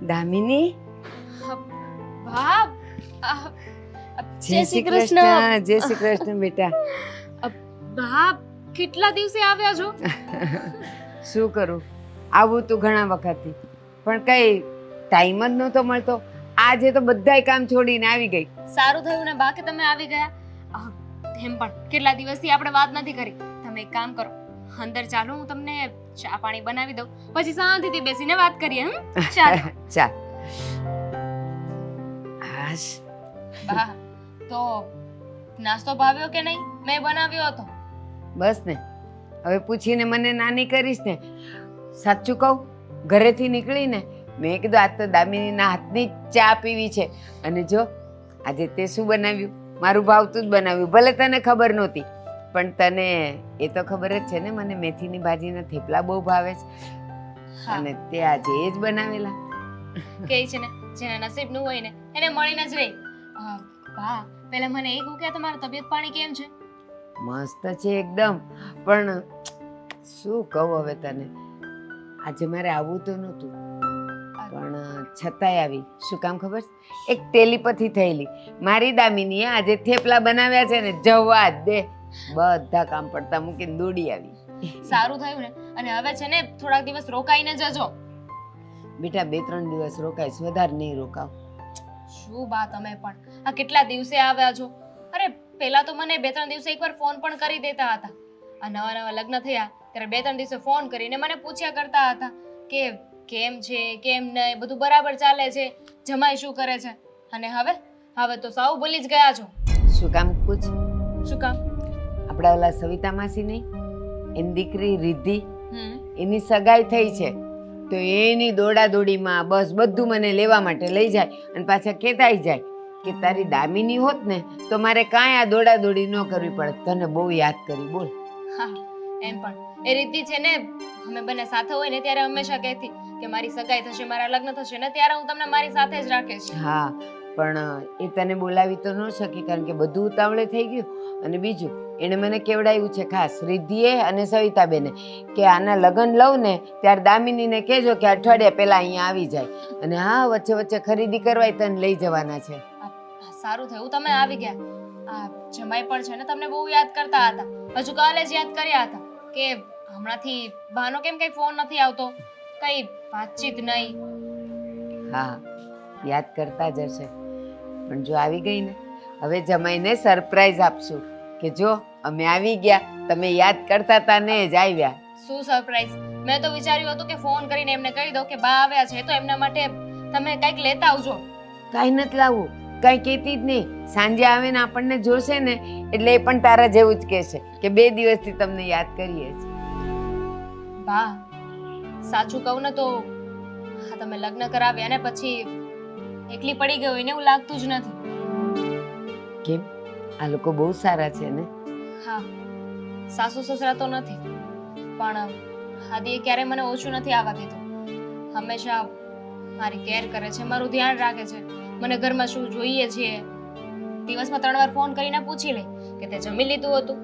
દામિની, વાહ જય શ્રી કૃષ્ણ. જય શ્રી કૃષ્ણ બેટા. વાહ કેટલા દિવસે આવ્યા છો? શું કરું, આવું તું ઘણા વખતથી, પણ કઈ ટાઈમ જ નહોતો મળતો. આજે તો બધાય કામ છોડીને આવી ગઈ. સારું થયું ને બા કે તમે આવી ગયા. એમ પણ કેટલા દિવસથી આપણે વાત નથી કરી. તમે એક કામ કરો, અંદર ચાલો, હું તમને ચા પાણી બનાવી દઉં, પછી શાંતિથી બેસીને વાત કરીએ. ચાલો. ચાલ. હાશ, બા તો નાસ્તો ભાવ્યો કે નહીં? મેં બનાવ્યો હતો. બસ ને, હવે પૂછીને મને નાની કરીશ ને. સાચું કહું, ઘરેથી નીકળીને મેં કીધું આજ તો દામિનીના હાથની જ ચા પીવી છે. અને જો આજે તે શું બનાવ્યું, મારું ભાવતું જ બનાવ્યું. ભલે તને ખબર નહોતી, પણ તને એ તો ખબર જ છે ને, મને મેથીની ભાજીના થેપલા બહુ ભાવે છે. હા, અને તે આજે એ જ બનાવેલા. કહે છે ને જેના નસીબનું હોય ને એને મળીને જ રહે. બા પહેલા મને એ કહો કે તમારી તબિયત પાણી કેમ છે? મસ્ત છે એકદમ, પણ શું કહું હવે તને, આજે મારે આવવું તો નહોતું, પણ છતાંય આવી. શું કામ ખબર છે? એક ટેલિપથી થયેલી. મારી દામિનીએ આજે થેપલા બનાવ્યા છે ને, જવા દે, બધા કામ પડતા મૂકીને દોડી આવી. સારું થયું ને. અને હવે છે ને થોડાક દિવસ રોકાઈને જજો. બેટા 2-3 દિવસ રોકાઈશ, વધારે નહીં રોકાવ. શું બા તમે પણ આ કેટલા દિવસે આવ્યા છો? અરે પહેલા તો મને 2-3 દિવસે એકવાર ફોન પણ કરી દેતા હતા. આ નવા નવા લગ્ન થયા ત્યારે 2-3 દિવસે ફોન કરીને મને પૂછ્યા કરતા હતા કે કેમ છે, કેમ નહીં, બધું બરાબર ચાલે છે, જમાઈ શું કરે છે. અને હવે તો સાવ ભૂલી જ ગયા છો. શું કામ પૂછ? શું કામ? આપણા ઓલા સવિતા માસી નહીં, એની દીકરી રિદ્ધિ, હમ એની સગાઈ થઈ છે, તો એની દોડાદોડીમાં બસ બધું મને લેવા માટે લઈ જાય અને પાછા કહેતાય જાય કે તારી દામિની હોત ને તો મારે કાંઈ આ દોડાદોડી ન કરવી પડે. તને બહુ યાદ કરી. બોલ. હા, એમ પણ એ રીતિ છે ને, અમે બંને સાથે હોય ને ત્યારે હંમેશા કહેતી કે મારી સગાઈ થશે, મારા લગ્ન થશે ને ત્યારે હું તમને મારી સાથે જ રાખીશ. હા, પણ એ તને બોલાવી તો ન શકી, કારણ કે બધું ઉતાવળે થઈ ગયું. અને બીજું, એણે મને કેવડાવ્યું છે ખાસ, રિદ્ધિએ અને સવિતાબેને, કે આના લગ્ન લઉં ને ત્યારે દામિનીને કહેજો કે અઠવાડિયા પહેલા અહીંયા આવી જાય. અને હા, વચ્ચે વચ્ચે ખરીદી કરવાય તને લઈ જવાના છે. સારું થયું તમે આવી ગયા. આ જમાઈ પણ છે ને તમને બહુ યાદ કરતા હતા. હજુ કાલે જ યાદ કર્યા હતા કે હમણાંથી બાનો કેમ કઈ ફોન નથી આવતો, કઈ વાતચીત નહીં. હા, યાદ કરતા જ હશે, પણ જો આવી ગઈ ને, હવે જમાઈને સરપ્રાઈઝ આપશું કે જો અમે આવી ગયા, તમે યાદ કરતા હતા ને જ આવ્યા. શું સરપ્રાઈઝ? મેં તો વિચાર્યું હતું કે ફોન કરીને એમને કહી દો કે બા આવ્યા છે તો એમના માટે તમે કંઈક લેતા આવજો. કાંઈ નથી લાવવું, કાંઈ કહેતી જ નહીં. સાંજે આવે ને આપણને જોશે ને એટલે એ પણ તારા જેવું જ કહેશે કે 2 દિવસથી તમને યાદ કરીએ છીએ. બા સાચું કહું ને તો હા, તમે લગ્ન કરાવ્યા ને પછી એકલી પડી ગઈ હોય ને એવું લાગતું જ નથી. કેમ? આ લોકો બહુ સારા છે ને? હા, સાસુ સસરા તો નથી, પણ આદિએ ક્યારે મને ઓછું નથી આવવા દીધું. હંમેશા મારી કેર કરે છે, મારું ધ્યાન રાખે છે, મને ઘરમાં શું જોઈએ છે દિવસમાં 3 વાર ફોન કરીને પૂછી લે કે તે જમી લીધું હતું,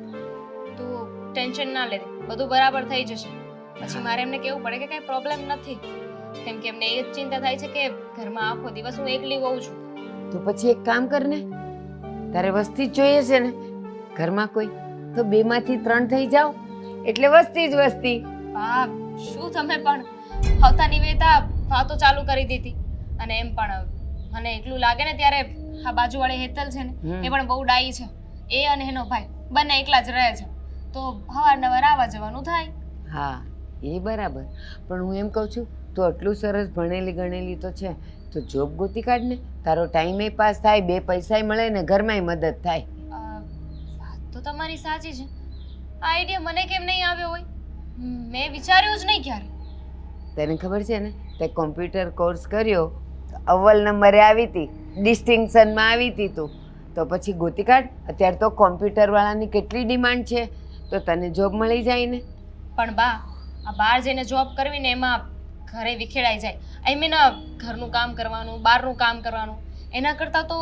તું ટેન્શન ના લે, બધું બરાબર થઈ જશે. પછી મારે એમને કહેવું પડે કે કઈ પ્રોબ્લેમ નથી, કેમ કે એમને એ જ ચિંતા થાય છે કે ઘરમાં આખો દિવસ હું એકલી હોઉં છું. તો પછી એક કામ કર ને, તારે વસ્તી જ જોઈએ છે ને ઘરમાં કોઈ, તો 2 માંથી 3 થઈ જાઓ એટલે વસ્તી જ વસ્તી. બા શું તમે પણ આવતા નિવેતા વાતો ચાલુ કરી દીધી. અને એમ પણ મને એકલું લાગે ને ત્યારે આ બાજુવાળી હેતલ છે ને એ પણ બહુ ડાઈ છે. એ અને એનો ભાઈ બંને એકલા જ રહે છે, તો અવારનવાર આવવા જવાનું થાય. હા, એ બરાબર, પણ હું એમ કહું છું, તું આટલું સરસ ભણેલી ગણેલી તો છે, તો જોબ ગોતી કાઢ ને, તારો ટાઈમે પાસ થાય, 2 પૈસાય મળે ને ઘરમાંય મદદ થાય. વાત તો તમારી સાચી છે. આ આઈડિયા મને કેમ નહીં આવ્યો હોય? મેં વિચાર્યું જ નહીં ક્યારે. તને ખબર છે ને, તે કોમ્પ્યુટર કોર્સ કર્યો, અવ્વલ નંબરે આવી હતી, ડિસ્ટિંક્શનમાં આવી હતી તું, તો પછી ગોતી કાઢ. અત્યારે તો કોમ્પ્યુટરવાળાની કેટલી ડિમાન્ડ છે, તો તને જોબ મળી જાય ને. પણ બા આ બહાર જઈને જોબ કરવી ને એમાં ઘરે વિખેડાઈ જાય. આઈ મીન ઘરનું કામ કરવાનું, બહારનું કામ કરવાનું, એના કરતાં તો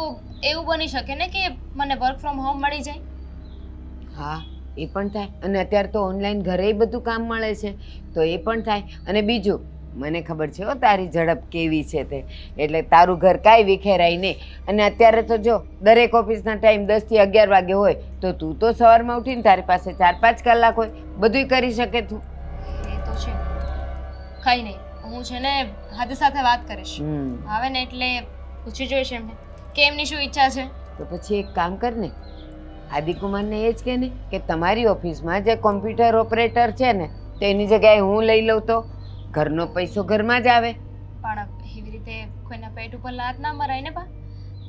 એવું બની શકે ને કે મને વર્ક ફ્રોમ હોમ મળી જાય. હા, એ પણ થાય અને અત્યારે તો ઓનલાઈન ઘરે બધું કામ મળે છે તો એ પણ થાય. અને બીજું મને ખબર છે હો તારી ઝડપ કેવી છે તે, એટલે તારું ઘર કાંઈ વિખેરાય નહીં. અને અત્યારે તો જો દરેક ઓફિસના ટાઈમ 10 થી 11 વાગે હોય તો તું તો સવારમાં ઉઠીને તારી પાસે 4-5 કલાક હોય, બધુંય કરી શકે તું. એ તો છે. કંઈ નહીં, હું છે ને હાદી સાથે વાત કરીશ. આવે ને એટલે પૂછી જોઈશ એમને કે એમની શું ઈચ્છા છે. તો પછી એક કામ કર ને, આદિકુમારને એ જ કહે ને કે તમારી ઓફિસમાં જે કોમ્પ્યુટર ઓપરેટર છે ને તો એની જગ્યાએ હું લઈ લઉં તો ઘરનો પૈસો ઘરમાં જ આવે. પણ એવી રીતે કોઈના પેટ ઉપર લાત ના મરાય ને બા.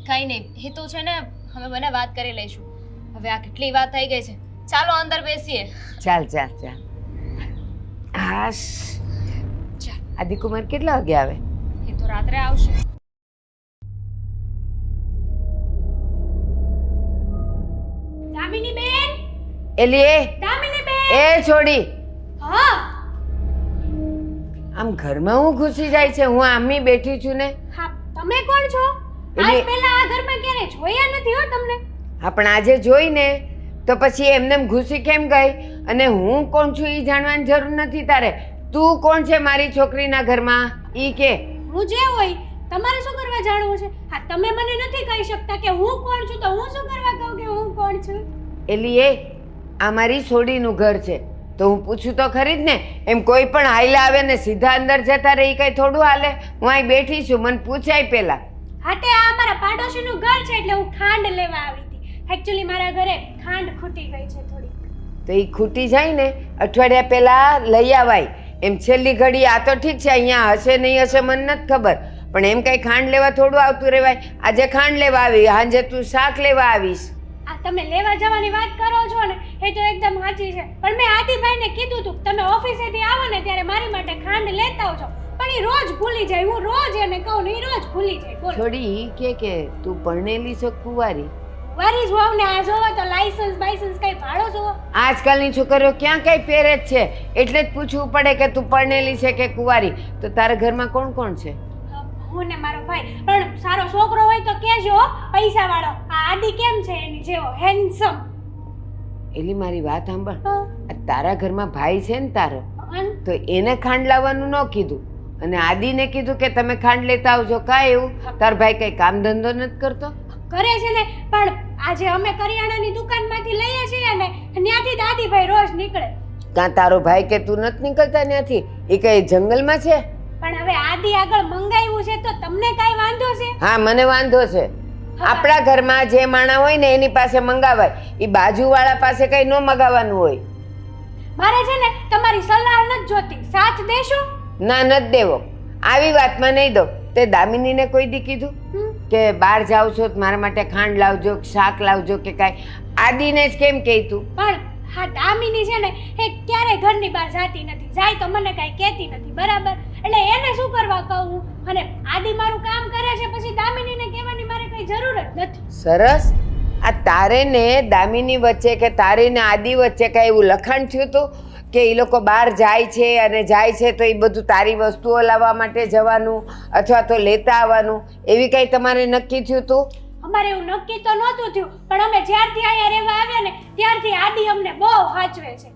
કંઈ નહીં, એ તો છે ને અમે બંને વાત કરી લઈશું. હવે આ કેટલી વાત થઈ ગઈ છે, ચાલો અંદર બેસીએ. ચાલ ચાલ ચાલ. હાશ, ચાલ. આદિકુમાર કેટલા વાગે આવે? એ તો રાત્રે આવશે. દામિની બેન, એલી દામિની બેન. એ છોડી, હા, આમ ઘરમાં હું ઘૂસી જાય છે? હું આમની બેઠી છું ને. હા, તમે કોણ છો? આજ પહેલા આ ઘરમાં ક્યારે જોયા નથી હો તમને. હા પણ આજે જોઈને તો પછી એમને ઘૂસી કેમ ગઈ? અને હું કોણ છું એ જાણવાની જરૂર નથી તારે. તું કોણ છે મારી છોકરીના ઘરમાં ઈ કે. હું જે હોય તમારે શું કરવા જાણવું છે? હા, તમે મને નથી કહી શકતા કે હું કોણ છું તો હું શું કરવા કહું કે હું કોણ છું? એલી આ મારી સોડીનું ઘર છે તો હું પૂછું તો ખરી જ ને. એમ કોઈ પણ હાઈલા આવે ને સીધા અંદર જતા રહે કઈ થોડું હાલે? હું અહીં બેઠી છું, મને પૂછાય પેલા. હા, તે આ અમારા પાડોશીનું ઘર છે એટલે હું ખાંડ લેવા આવી હતી. એક્ચ્યુઅલી મારા ઘરે ખાંડ ખૂટી ગઈ છે થોડી. તો એ ખૂટી જાય ને અઠવાડિયા પહેલા લઈ આવાય. એમ છેલ્લી ઘડી આ તો ઠીક છે અહીંયા હશે નહીં હશે મને નથી ખબર, પણ એમ કઈ ખાંડ લેવા થોડું આવતું રહેવાય. આજે ખાંડ લેવા આવી, સાંજે તું શાક લેવા આવીશ. આ તમે લેવા જવાની વાત કરો છો ને એ તો એકદમ સાચી છે, પણ મેં આદિભાઈને કીધું તું તમે ઓફિસેથી આવો ને ત્યારે મારી માટે ખાંડ લેતા આવજો, પણ એ રોજ ભૂલી જાય. હું રોજ એને કહું ને એ રોજ ભૂલી જાય. બોલો છોડી કે તું પરણેલી છો કુંવારી? વારી જોવ ને આ જોવો તો લાયસન્સ બાયસન્સ કઈ ભાડો જોવો. આજકાલની છોકરીઓ ક્યાં કઈ પહેરે જ છે, એટલે જ પૂછવું પડે કે તું પરણેલી છે કે કુંવારી. તો તારા ઘરમાં કોણ કોણ છે? હું ને મારો ભાઈ. પણ સારો છોકરો હોય તો કહેજો, પૈસા વાળો. આ આદિ કેમ છે એની જેવો હેન્ડસમ. એલી મારી વાત સાંભળ, આ તારા ઘરમાં ભાઈ છે ને તારો, તો એને ખાંડ લાવવાનું ન કીધું અને આદિને કીધું કે તમે ખાંડ લેતા આવજો. કાંઈ એવું તાર ભાઈ કઈ કામ ધંધો નથી કરતો? કરે છે ને, પણ આજે અમે કરિયાણાની દુકાનમાંથી લઈએ છીએ ને ત્યાંથી દાદીભાઈ રોજ નીકળે. કાં તારો ભાઈ કે તું નથી નીકળતા ત્યાંથી? એ કઈ જંગલમાં છે? પણ હવે આદિ આગળ મંગાવ્યું છે તો તમને કાઈ વાંધો છે? હા મને વાંધો છે. આપણા ઘરમાં જે માણા હોય ને એની પાસે મંગાવાય, એ બાજુવાળા પાસે કઈ ન મગાવવાનું હોય. મારે છે ને તમારી સલાહ નથી જોતી, સાથ દેશો? ના નથી દેવો, આવી વાતમાં નહીં દો. તે દામિનીને કોઈ દી કીધું કે બહાર જાવ છો તો મારા માટે ખાંડ લાવજો, શાક લાવજો કે કાંઈ? આદિને જ કેમ કહે તું? પણ હા, દામિની છે ને એ ક્યારેય ઘરની બહાર જાતી નથી, જાય તો મને કાંઈ કહેતી નથી, બરાબર? એટલે એને શું કરવા કહું? અને આદિ મારું કામ કરે છે પછી દામિનીને કહેવાની મારે કઈ જરૂર જ નથી. સરસ. આ તારે ને દામિની વચ્ચે કે તારે ને આદિ વચ્ચે કાંઈ એવું લખાણ થયું હતું કે એ લોકો બહાર જાય છે અને જાય છે તો એ બધું તારી વસ્તુઓ લાવવા માટે જવાનું અથવા તો લેતા આવવાનું, એવી કંઈ તમારે નક્કી થયું હતું? અમારે એવું નક્કી તો નહોતું થયું, પણ અમે જ્યારથી અહીંયા રહેવા આવ્યા ને ત્યારથી આદિ અમને બહુ સાચવે છે.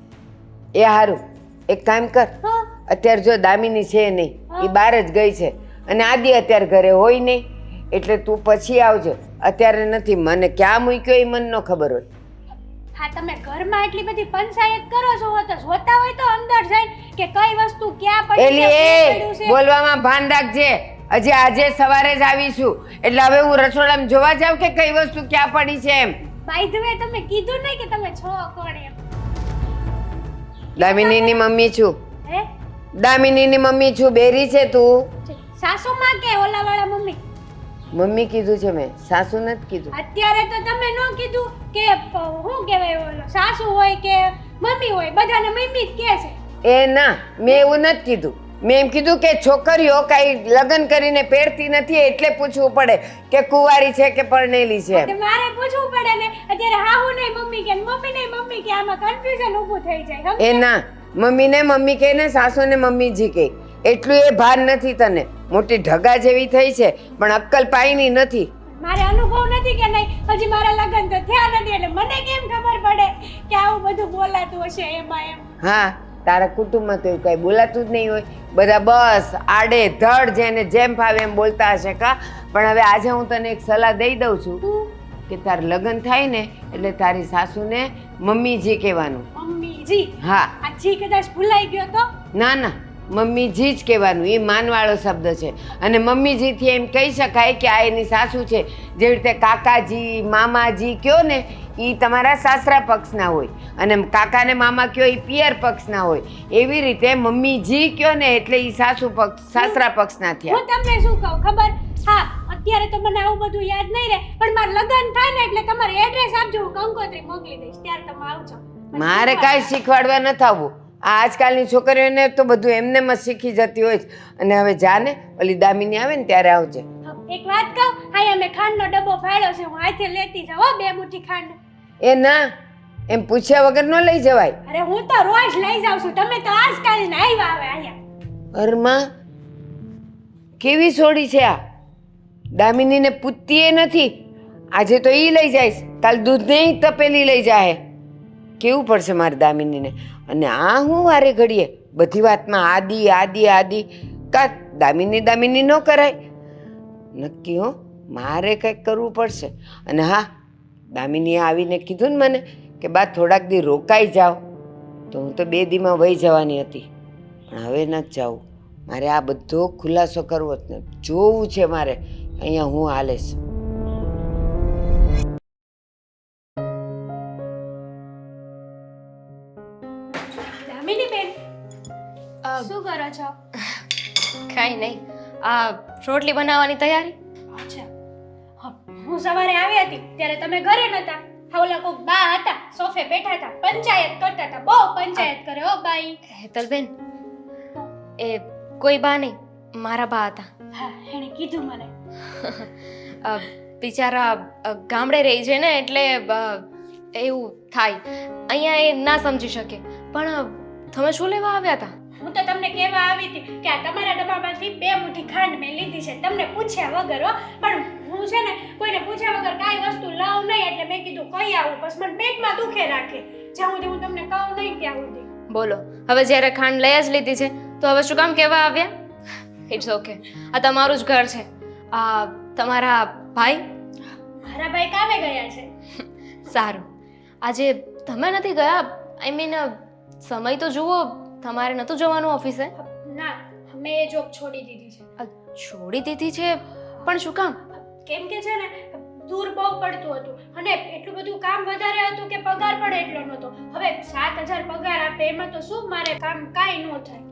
એ સારું, એક કામ કર, અત્યારે જો દામિની છે નહીં, એ બહાર જ ગઈ છે અને આદિ અત્યારે ઘરે હોય નહીં, એટલે તું પછી આવજો, અત્યારે નથી. મને ક્યાં મૂક્યો એ મને ન ખબર હોય. હા, તમે ઘરમાં એટલી બધી પંચાયત કરો છો તો જોતા હોય તો અંદર જઈને કે કઈ વસ્તુ ક્યાં પડી છે, એલી શું પડ્યું એ છે. બોલવામાં ભાન રાખજે. હજી આજે સવારે જ આવીશું એટલે હવે હું રસોડામાં જોવા જાઉં કે કઈ વસ્તુ ક્યાં પડી છે એમ. બાય ધ વે તમે કીધું નહીં કે તમે છો કોણ એમ. દામિનીની મમ્મી છું. હે? દામિનીની મમ્મી છું. બેરી છે તું? સાસુમાં કે ઓલાવાળા મમ્મી? મમ્મી કીધું છે મેં, સાસુ નથી કીધું. અત્યારે તો તમે ન કીધું કે શું કહેવાય ઓલો સાસુ હોય કે મમ્મી હોય, બધાને મમ્મી જ કહે છે. એ ના, મેં એવું નથી કીધું. મેં એમ કીધું કે છોકરીઓ કાંઈ લગ્ન કરીને પહેરતી નથી એટલે પૂછવું પડે કે કુંવારી છે કે પરણેલી છે. મારે પૂછવું પડે ને, અત્યારે હાહુ નહીં મમ્મી કે મમ્મી નહીં મમ્મી કે, આમાં કન્ફ્યુઝન ઊભું થઈ જાય. એ ના, મમ્મીને મમ્મી કહે ને સાસુને મમ્મીજી કહે, એટલું એ ભાન નથી તને. મોટી ઢગા જેવી થઈ છે પણ અક્કલ પાઈની નથી. મારે અનુભવ નથી કે નહીં, હજી મારા લગ્ન તો થયા નથી એટલે મને કેમ ખબર પડે કે આવું બધું બોલે બોલાતું હશે એમાં એમ. હા, તારા કુટુંબમાં તો એવું કઈ બોલાતું જ નહીં હોય. બધા બસ આડે ધડ જેને જેમ ફાવે એમ બોલતા હશે કા. પણ હવે આજે હું તને એક સલાહ દઈ દઉં છું કે તાર લગ્ન થાય ને એટલે તારી સાસુને મમ્મીજી કહેવાનું. મમ્મીજી. હા. આ જી કદાચ ભૂલાઈ ગયો તો? ના ના, મમ્મીજી જ કહેવાનું. એ માનવાળો શબ્દ છે. અને મમ્મીજીથી એમ કહી શકાય કે આ એની સાસુ છે. જેવી રીતે કાકાજી મામાજી કયો ને એ તમારા સાસરા પક્ષના હોય, અને કાકા ને મામા કયો એ પિયર પક્ષના હોય. એવી રીતે મમ્મીજી કયો ને એટલે એ સાસુ પક્ષ સાસરા પક્ષના થયા. હું તમને શું કહું ખબર? હા, અત્યારે તો મને આવું બધું યાદ નહીં રહે, પણ મારું લગ્ન થાય ને એટલે તમારે એડ્રેસ આપજો, હું કંકોત્રી મોકલી દઈશ, ત્યારે તમે આવજો. મારે કાંઈ શીખવાડવા નથી આવવું. આ આજકાલની છોકરીઓને તો બધું એમને જ શીખી જતી હોય છે. અને હવે જાને ઓલી દામિની આવે ને ત્યારે આવજે. એક વાત કહું, અહીંયા મેં ખાંડનો ડબ્બો ફાડ્યો છે, હું હાથે લેતી જાઉં હો, 2 મુઠ્ઠી ખાંડ. એ ના, એમ પૂછ્યા વગર ન લઈ જવાય. અરે હું તો રોજ લઈ જાઉં છું, તમે તો આજકાલ ને આવ્યા હવે અહીંયા. અરમાં કેવી સોડી છે આ. દામિનીને પૂછતી એ નથી. આજે તો ઈ લઈ જાય, કાલ દૂધને તપેલી લઈ જાય. કેવું પડશે મારે દામિનીને. અને આ હું વારે ઘડીએ બધી વાતમાં આદિ આદિ આદિ. કા દામિની ન કરાય. નક્કી હો, મારે કંઈક કરવું પડશે. અને હા, દામિનીએ આવીને કીધું ને મને કે બા થોડાક દી રોકાઈ જાઓ, તો હું તો 2 દીમાં વહી જવાની હતી. પણ હવે નથી જાવું. મારે આ બધો ખુલાસો કરવો જ ને જોવું છે મારે. અહીંયા હું હાલેશ. દામિની બેન, શું કરો છો? કાંઈ નહીં, આ રોટલી બનાવવાની તૈયારી. અચ્છા, હા, હું સવારે આવી હતી ત્યારે તમે ઘરે નતા. હા, ઓલા કોક બા હતા, સોફે બેઠા હતા, પંચાયત કરતા હતા. બહુ પંચાયત કરે હો બાઈ. હેતલબેન, એ કોઈ બા નહીં, મારા બા હતા. હા, એણે કીધું મને. બિચારા ગામડે રહી છે ને એટલે એવું થાય. અહીંયા એ ના સમજી શકે. પણ તમે શું લેવા આવ્યા હતા? હું તો તમને કહેવા આવી હતી કે આ તમારા ડબ્બામાંથી 2 મુઠ્ઠી ખાંડ મેં લીધી છે, તમને પૂછ્યા વગર હો. પણ હું છે ને કોઈને પૂછ્યા વગર કાંઈ વસ્તુ લાવ નહીં, એટલે મેં કીધું કઈ આવું, બસ મને પેટમાં દુખે રાખે. જ્યાં સુધી હું તમને કહું નહીં ત્યાં સુધી. બોલો, હવે જ્યારે ખાંડ લઈ જ લીધી છે તો હવે શું કામ કહેવા આવ્યા? ઇટ્સ ઓકે, આ તમારું જ ઘર છે. આ તમારા ભાઈ? મારા ભાઈ કામે ગયા છે. સારું, આજે તમે નથી ગયા? આઈ મીન સમય તો જુઓ, તમારે નહોતું જવાનું ઓફિસે? ના, મેં એ જોબ છોડી દીધી છે. છોડી દીધી છે? પણ શું કામ? કેમ કે છે ને દૂર બહુ પડતું હતું, અને એટલું બધું કામ વધારે હતું કે પગાર પણ એટલો નહોતો. હવે 7,000 પગાર આપે એમાં તો શું મારે કામ કાંઈ ન થાય.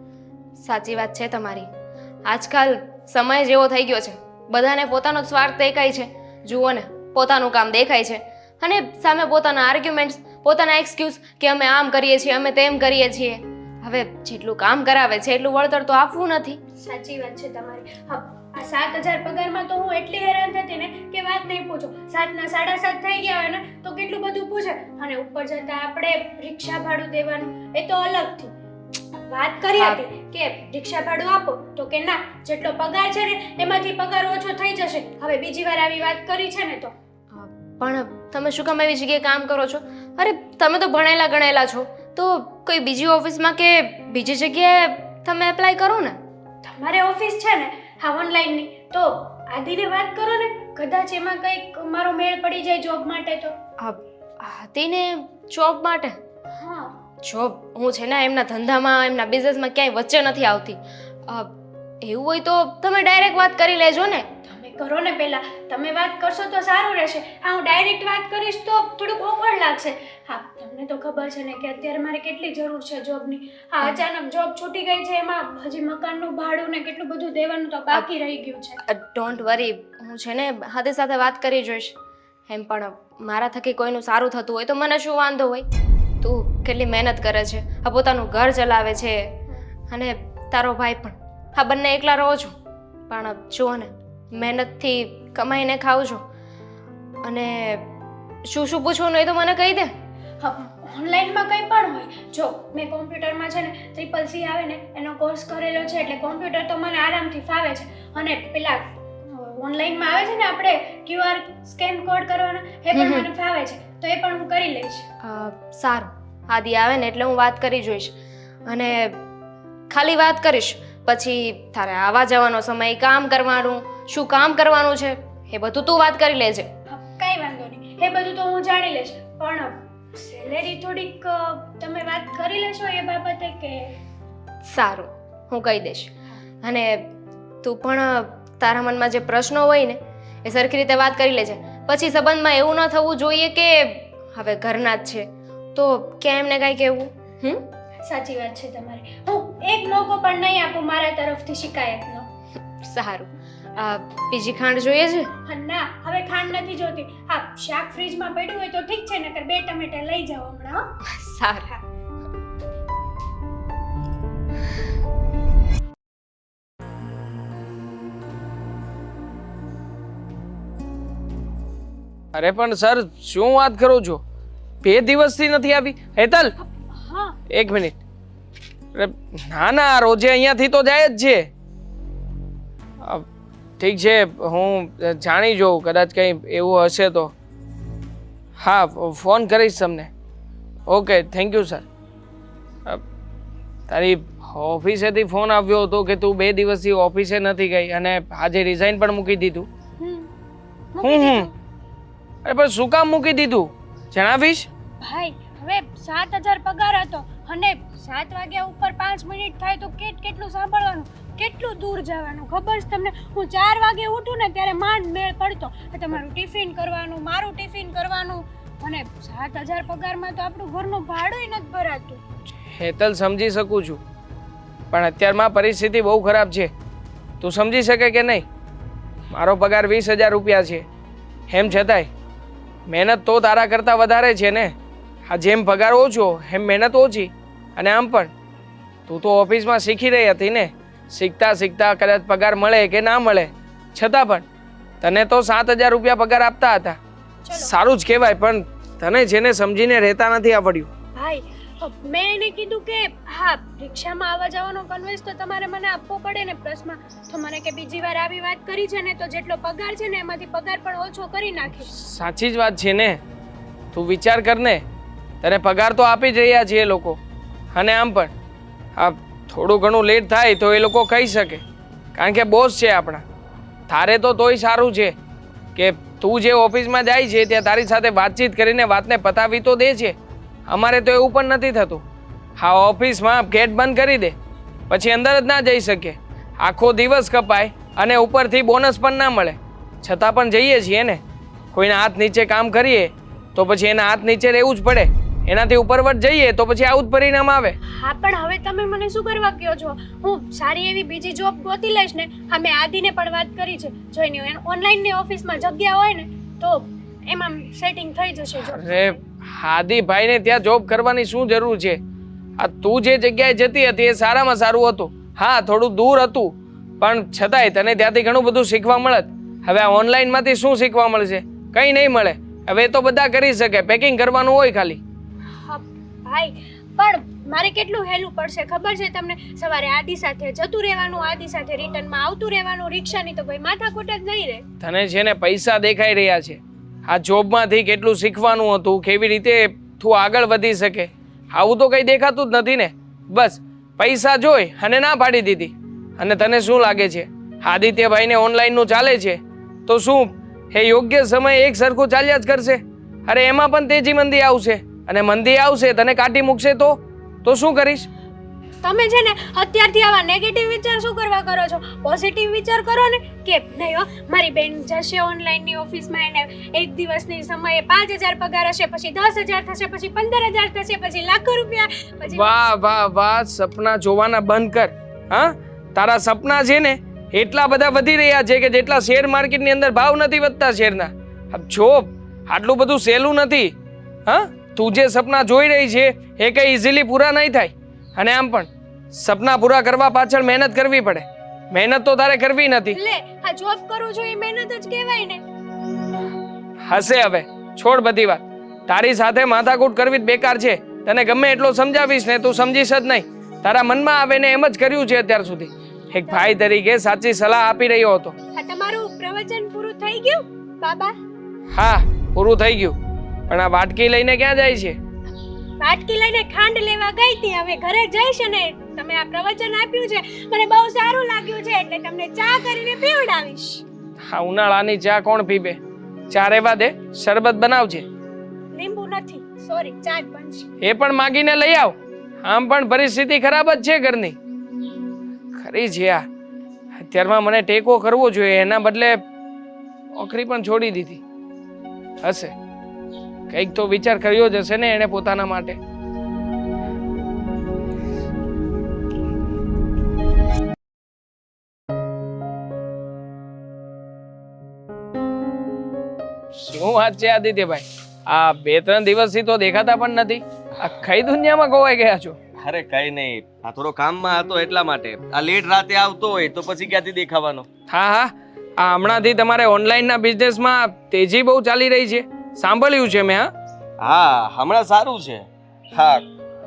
સાચી વાત છે તમારી. આજકાલ સમય જેવો થઈ ગયો છે, બધાને પોતાનો સ્વાર્થ દેખાય છે. જુઓ ને, પોતાનું કામ દેખાય છે અને સામે પોતાના આર્ગ્યુમેન્ટ્સ, પોતાના એક્સક્યુઝ કે અમે આમ કરીએ છીએ, અમે તેમ કરીએ છીએ. હવે જેટલું કામ કરાવે છે એટલું વળતર તો આપવું નથી. સાચી વાત છે તમારી. હા, આ 7,000 પગારમાં તો હું એટલી હેરાન થતી ને કે વાત નહીં પૂછો. 7ના 7.5 થઈ ગયા હોય ને તો કેટલું બધું પૂછે, અને ઉપર જતા આપણે રિક્ષા ભાડું દેવાનું, એ તો અલગથી. વાત કરી હતી કે રિક્ષા ભાડું આપો તો કે ના, જેટલો પગાર છે ને એમાંથી પગાર ઓછો થઈ જશે. હવે બીજી વાર આવી વાત કરી છે ને તો. પણ તમે શું કામ એવી જગ્યાએ કામ કરો છો? અરે તમે તો ભણેલા ગણેલા છો, તો કોઈ બીજી ઓફિસમાં કે બીજી જગ્યાએ તમે એપ્લાય કરો ને. તમારે ઓફિસ છે ને હા ઓનલાઈનની, તો આદિને વાત કરો ને, કદાચ એમાં કંઈક મારો મેળ પડી જાય જોબ માટે તો. આદિને જોબ માટે? હા, જોબ હું છે ને એમના ધંધામાં, એમના બિઝનેસમાં ક્યાંય વચ્ચે નથી આવતી. એવું હોય તો તમે ડાયરેક્ટ વાત કરી લેજો ને. તમે કરો ને પહેલા, તમે વાત કરશો તો સારું રહેશે. હા, હું ડાયરેક્ટ વાત કરીશ તો થોડુંક ઓકવર્ડ લાગશે. હા, તમને તો ખબર છે ને કે અત્યારે મારે કેટલી જરૂર છે જોબની. હા, અચાનક જોબ છૂટી ગઈ છે, એમાં હજી મકાનનું ભાડું ને કેટલું બધું દેવાનું તો બાકી રહી ગયું છે. ડોન્ટ વરી, હું છે ને હાથે સાથે વાત કરી જોઈશ. એમ પણ મારા થકી કોઈનું સારું થતું હોય તો મને શું વાંધો હોય? તું કેટલી મહેનત કરે છે, આ પોતાનું ઘર ચલાવે છે, અને તારો ભાઈ પણ. હા, બંને એકલા રહો છો, પણ જુઓ ને મહેનતથી કમાઈને ખાવ છો. અને શું શું પૂછવું નહીં તો મને કહી દે. હા, ઓનલાઈનમાં કંઈ પણ હોય. જો મેં કોમ્પ્યુટરમાં છે ને CCC આવે ને એનો કોર્સ કરેલો છે, એટલે કોમ્પ્યુટર તો મને આરામથી ફાવે છે. અને પેલા ઓનલાઈનમાં આવે છે ને આપણે QR સ્કેન કોડ કરવાના, એ પણ મને ફાવે છે, તો એ પણ હું કરી લઈશ. સારું, આદિ આવે ને એટલે હું વાત કરી જોઈશ અને ખાલી વાત કરીશ. પછી તારે આવવા જવાનો સમય, કામ કરવાનું, શું કામ કરવાનું છે એ બધું તું વાત કરી લેજે. કાંઈ વાંધો નહીં, એ બધું તો હું જાણી લઈશ. પણ સેલેરી થોડીક તમે વાત કરી લેશો એ બાબતે કે? સારું, હું કહી દઈશ. અને તું પણ તારા મનમાં જે પ્રશ્નો હોય ને એ સરખી રીતે વાત કરી લેજે. પછી સંબંધમાં એવું ન થવું જોઈએ કે હવે ઘરના જ છે તો ક્યાં એમને કાંઈ કહેવું. સાચી વાત છે તમારી. હું એક મોકો પણ નહીં આપું મારા તરફથી શિકાયતનો. સારું, બીજી ખાંડ જોઈએ છે? ના, હવે ખાંડ નથી જોતી. હા, શાક ફ્રીજમાં પડ્યું હોય તો ઠીક છે, નકર 2 ટમેટા લઈ જાઓ હમણાં. સારું. અરે પણ સર, શું વાત કરો છો? 2 દિવસથી નથી આવી? હેતલ, હા, 1 મિનિટ. અરે ના ના, રોજે અહીંયાથી તો જાય જ છે. ઠીક છે, હું જાણી જોઉં, કદાચ કંઈ એવું હશે તો. હા, ફોન કરીશ તમને. Okay, thank you sir. તારી ઓફિસેથી ફોન આવ્યો હતો કે તું 2 દિવસથી ઓફિસે નથી ગઈ અને આજે રિઝાઇન પણ મૂકી દીધું. અરે પણ શું કામ મૂકી દીધું જણાવીશ? ભાઈ, હવે 7,000 પગાર હતો અને 7 વાગ્યા ઉપર 5 મિનિટ થાય તો કેટલું સાંભળવાનું, કેટલું દૂર જવાનું ખબર છે તમને? હું 4 વાગે ઉઠું ને ત્યારે માંડ મેળ પડતો. તમારું ટિફિન કરવાનું, મારું ટિફિન કરવાનું, અને 7,000 પગારમાં તો આપણું ઘરનું ભાડું નથી ભરાતું. હેતલ, સમજી શકું છું, પણ અત્યારમાં પરિસ્થિતિ બહુ ખરાબ છે. તું સમજી શકે કે નહીં? મારો પગાર 20,000 રૂપિયા છે, એમ છતાંય મહેનત તો તારા કરતાં વધારે છે ને. આ જેમ પગાર ઓછો એમ મહેનત ઓછી. અને આમ પણ તું તો ઓફિસમાં શીખી રહી હતી ને. શીખતા શીખતા કદાચ પગાર મળે કે ના મળે, છતાં પણ તને તો 7,000 રૂપિયા પગાર આપતા હતા. સારું જ કહેવાય, પણ તને જેને સમજીને રહેતા નથી આવડ્યું. ભાઈ, મેં એને કીધું કે હા, રિક્ષામાં આવવા જવાનો કન્વેન્સ તો તમારે મને આપવો પડે ને પ્લસમાં. તો મને કે બીજી વાર આવી વાત કરી છે ને તો જેટલો પગાર છે ને એમાંથી પગાર પણ ઓછો કરી નાખીશ. સાચી જ વાત છે ને. તું વિચાર કર ને, તને પગાર તો આપી જ રહ્યા છે એ લોકો. અને આમ પણ આ થોડું ઘણું લેટ થાય તો એ લોકો કહી શકે, કારણ કે બોસ છે આપણા. તારે તો તોય સારું છે કે તું જે ઓફિસમાં જાય છે ત્યાં તારી સાથે વાતચીત કરીને વાતને પતાવી તો દે છે. અમારે તો એવું પણ નથી થતું. હા, ઓફિસમાં ગેટ બંધ કરી દે પછી અંદર જ ના જઈ શકીએ. આખો દિવસ કપાય અને ઉપરથી બોનસ પણ ના મળે, છતાં પણ જઈએ છીએ ને. કોઈના હાથ નીચે કામ કરીએ તો પછી એના હાથ નીચે રહેવું જ પડે. એનાથી ઉપરવટ જઈએ તો પછી આવું જ પરિણામ આવે. હા, પણ હવે તમે મને શું કરવા કહો છો? હું સારી એવી બીજી જોબ ગોતી લઈશ ને. હા, મેં આદિને પણ વાત કરી છે. જો એની ઓનલાઈનની ઓફિસમાં જગ્યા હોય ને તો એમાં સેટિંગ થઈ જશે. અરે હાદીભાઈને ત્યાં જોબ કરવાની શું જરૂર છે? આ તું જે જગ્યાએ જતી હતી એ સારામાં સારું હતું. હા, થોડું દૂર હતું, પણ છતાંય તને ત્યાંથી ઘણું બધું શીખવા મળત. હવે આ ઓનલાઈનમાંથી શું શીખવા મળશે? કંઈ નહીં મળે. હવે એ તો બધા કરી શકે, પેકિંગ કરવાનું હોય ખાલી. ભાઈ, પણ મારે કેટલું હેલું પડશે ખબર છે તમને? સવારે આદિ સાથે જતું રહેવાનું, આદિ સાથે રિટર્નમાં આવતું રહેવાનું. રિક્ષાની તો કોઈ માથાકૂટ જ નહીં રહે. તને છે ને પૈસા દેખાઈ રહ્યા છે. આ જોબમાંથી કેટલું શીખવાનું હતું, કેવી રીતે તું આગળ વધી શકે, આવું તો કંઈ દેખાતું જ નથી ને. બસ પૈસા જોઈ અને ના પાડી દીધી. અને તને શું લાગે છે આદિત્યભાઈને ઓનલાઈનનું ચાલે છે તો શું એ યોગ્ય સમયે એક સરખું ચાલ્યા જ કરશે? અરે એમાં પણ તેજી મંદી આવશે, અને મંદી આવશે તને કાઢી મૂકશે તો શું કરીશ? તમે છે ને અત્યારથી આવા નેગેટિવ વિચાર શું કરવા કરો છો? પોઝિટિવ વિચાર કરો ને. કે નહીં હો, મારી બેન જશે ઓનલાઈનની ઓફિસમાં, એને એક દિવસની સમયે 5,000 પગાર હશે, પછી 10,000 થશે, પછી 15,000 થશે, પછી લાખો રૂપિયા, પછી વાહ વાહ વાહ! સપના જોવાના બંધ કર. હા, તારા સપના છે ને એટલા બધા વધી રહ્યા છે કે જેટલા શેર માર્કેટની અંદર ભાવ નથી વધતા શેરના. જો આટલું બધું સહેલું નથી. હા, તું જે સપના જોઈ રહી છે એ કઈ ઇઝીલી પૂરા નહીં થાય. અને આમ પણ સપના પૂરા કરવા પાછળ મહેનત કરવી પડે. મહેનત તો તારે કરવી નથી. લે, આ જોબ કરું છું એ મહેનત જ કહેવાય ને. હશે, હવે છોડ બધી વાત. તારી સાથે માથાકૂટ કરવી જ બેકાર છે. તને ગમે એટલો સમજાવીશ ને તું સમજીશ જ નહીં. તારા મનમાં આવે ને એમ જ કર્યું છે અત્યાર સુધી. એક ભાઈ તરીકે સાચી સલાહ આપી રહ્યો હતો. આ તમારું પ્રવચન પૂરું થઈ ગયું બાબા? હા, પૂરું થઈ ગયું. પણ આ વાટકી લઈને ક્યાં જાય છે? વાટકી લઈને ખાંડ લેવા ગઈ હતી. હવે ઘરે જઈશ અને તમે આ પ્રવચન આપ્યું છે મને બહુ સારું લાગ્યું છે એટલે તમને ચા કરીને પીવડાવીશ. હા, ઉનાળાની ચા કોણ પીવે? ચા રહેવા દે, શરબત બનાવજે. લીંબુ નથી, સોરી, ચા જ બનશે. એ પણ માગીને લઈ આવ. આમ પણ પરિસ્થિતિ ખરાબ જ છે ઘરની. ખરી છે આ. અત્યારમાં મને ટેકો કરવો જોઈએ, એના બદલે નોકરી પણ છોડી દીધી હશે. કંઈક તો વિચાર કર્યો જ હશે ને એણે પોતાના માટે. શું વાત છે આદિત્યભાઈ? આ 2-3 દિવસથી તો દેખાતા પણ નથી. આ કઈ દુનિયામાં ખોવાઈ ગયા છો? અરે કઈ નહીં, આ થોડો કામમાં હતો એટલા માટે. આ લેટ રાતે આવતો હોય તો પછી ક્યાંથી દેખાવાનો? હા હા, આ હમણાંથી તમારે ઓનલાઈનના બિઝનેસમાં તેજી બહુ ચાલી રહી છે, સાંભળ્યું છે મેં. હા, હમણાં સારું છે. હા,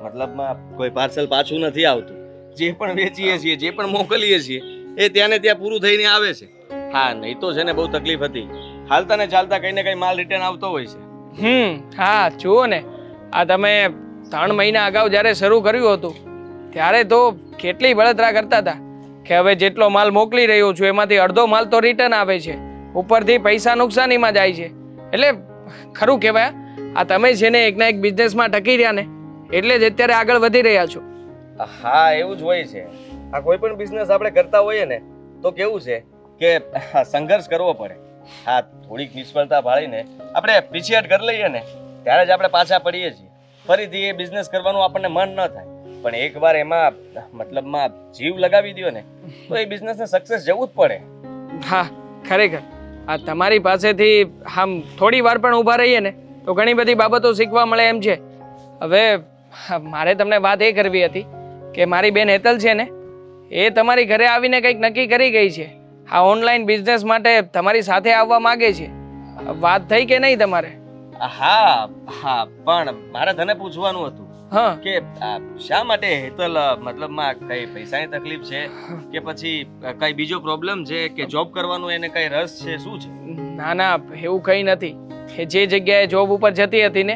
મતલબમાં કોઈ પાર્સલ પાછું નથી આવતું. જે પણ વેચીએ છીએ, જે પણ મોકલીએ છીએ એ ત્યાં ને ત્યાં પૂરું થઈને આવે છે. હા, નહીં તો છે ને બહુ તકલીફ હતી. હાલતા ને ચાલતા કઈ ને કઈ માલ રિટર્ન આવતો હોય છે. હા, જુઓ ને, આ તમે 3 મહિના અગાઉ જ્યારે શરૂ કર્યું હતું ત્યારે તો કેટલી બળતરા કરતા હતા કે હવે જેટલો માલ મોકલી રહ્યો છું એમાંથી અડધો માલ તો રિટર્ન આવે છે, ઉપરથી પૈસા નુકસાનીમાં જાય છે. એટલે ખરું કહેવાય, આ તમે છે ને એકના એક બિઝનેસમાં ટકી રહ્યા ને એટલે જ અત્યારે આગળ વધી રહ્યા છો. હા, એવું જ હોય છે. આ કોઈ પણ બિઝનેસ આપણે કરતા હોઈએ ને તો કેવું છે કે સંઘર્ષ કરવો પડે. હા, થોડીક નિષ્ફળતા ભાળીને આપણે પીછેહટ કરી લઈએ ને ત્યારે જ આપણે પાછા પડીએ છીએ. ફરીથી એ બિઝનેસ કરવાનું આપણને મન ન થાય. પણ એકવાર એમાં મતલબમાં જીવ લગાવી દો ને તો એ બિઝનેસને સક્સેસ જવું જ પડે. હા, ખરેખર આ તમારી પાસેથી આમ થોડી વાર પણ ઊભા રહીએ ને તો ઘણી બધી બાબતો શીખવા મળે એમ છે. હવે મારે તમને વાત એ કરવી હતી કે મારી બેન હેતલ છે ને એ તમારી ઘરે આવીને કંઈક નક્કી કરી ગઈ છે. આ ઓનલાઈન બિઝનેસ માટે તમારી સાથે આવવા માંગે છે. વાત થઈ કે નહીં તમારે? હા હા, પણ મારે તને પૂછવાનું હતું હા, કે શા માટે હેતલ, મતલબમાં કઈ પૈસાની તકલીફ છે કે પછી કઈ બીજો પ્રોબ્લેમ છે કે જોબ કરવાનું એને કઈ રસ છે, શું છે? ના ના, એવું કંઈ નથી. એ જે જગ્યાએ જોબ ઉપર જતી હતી ને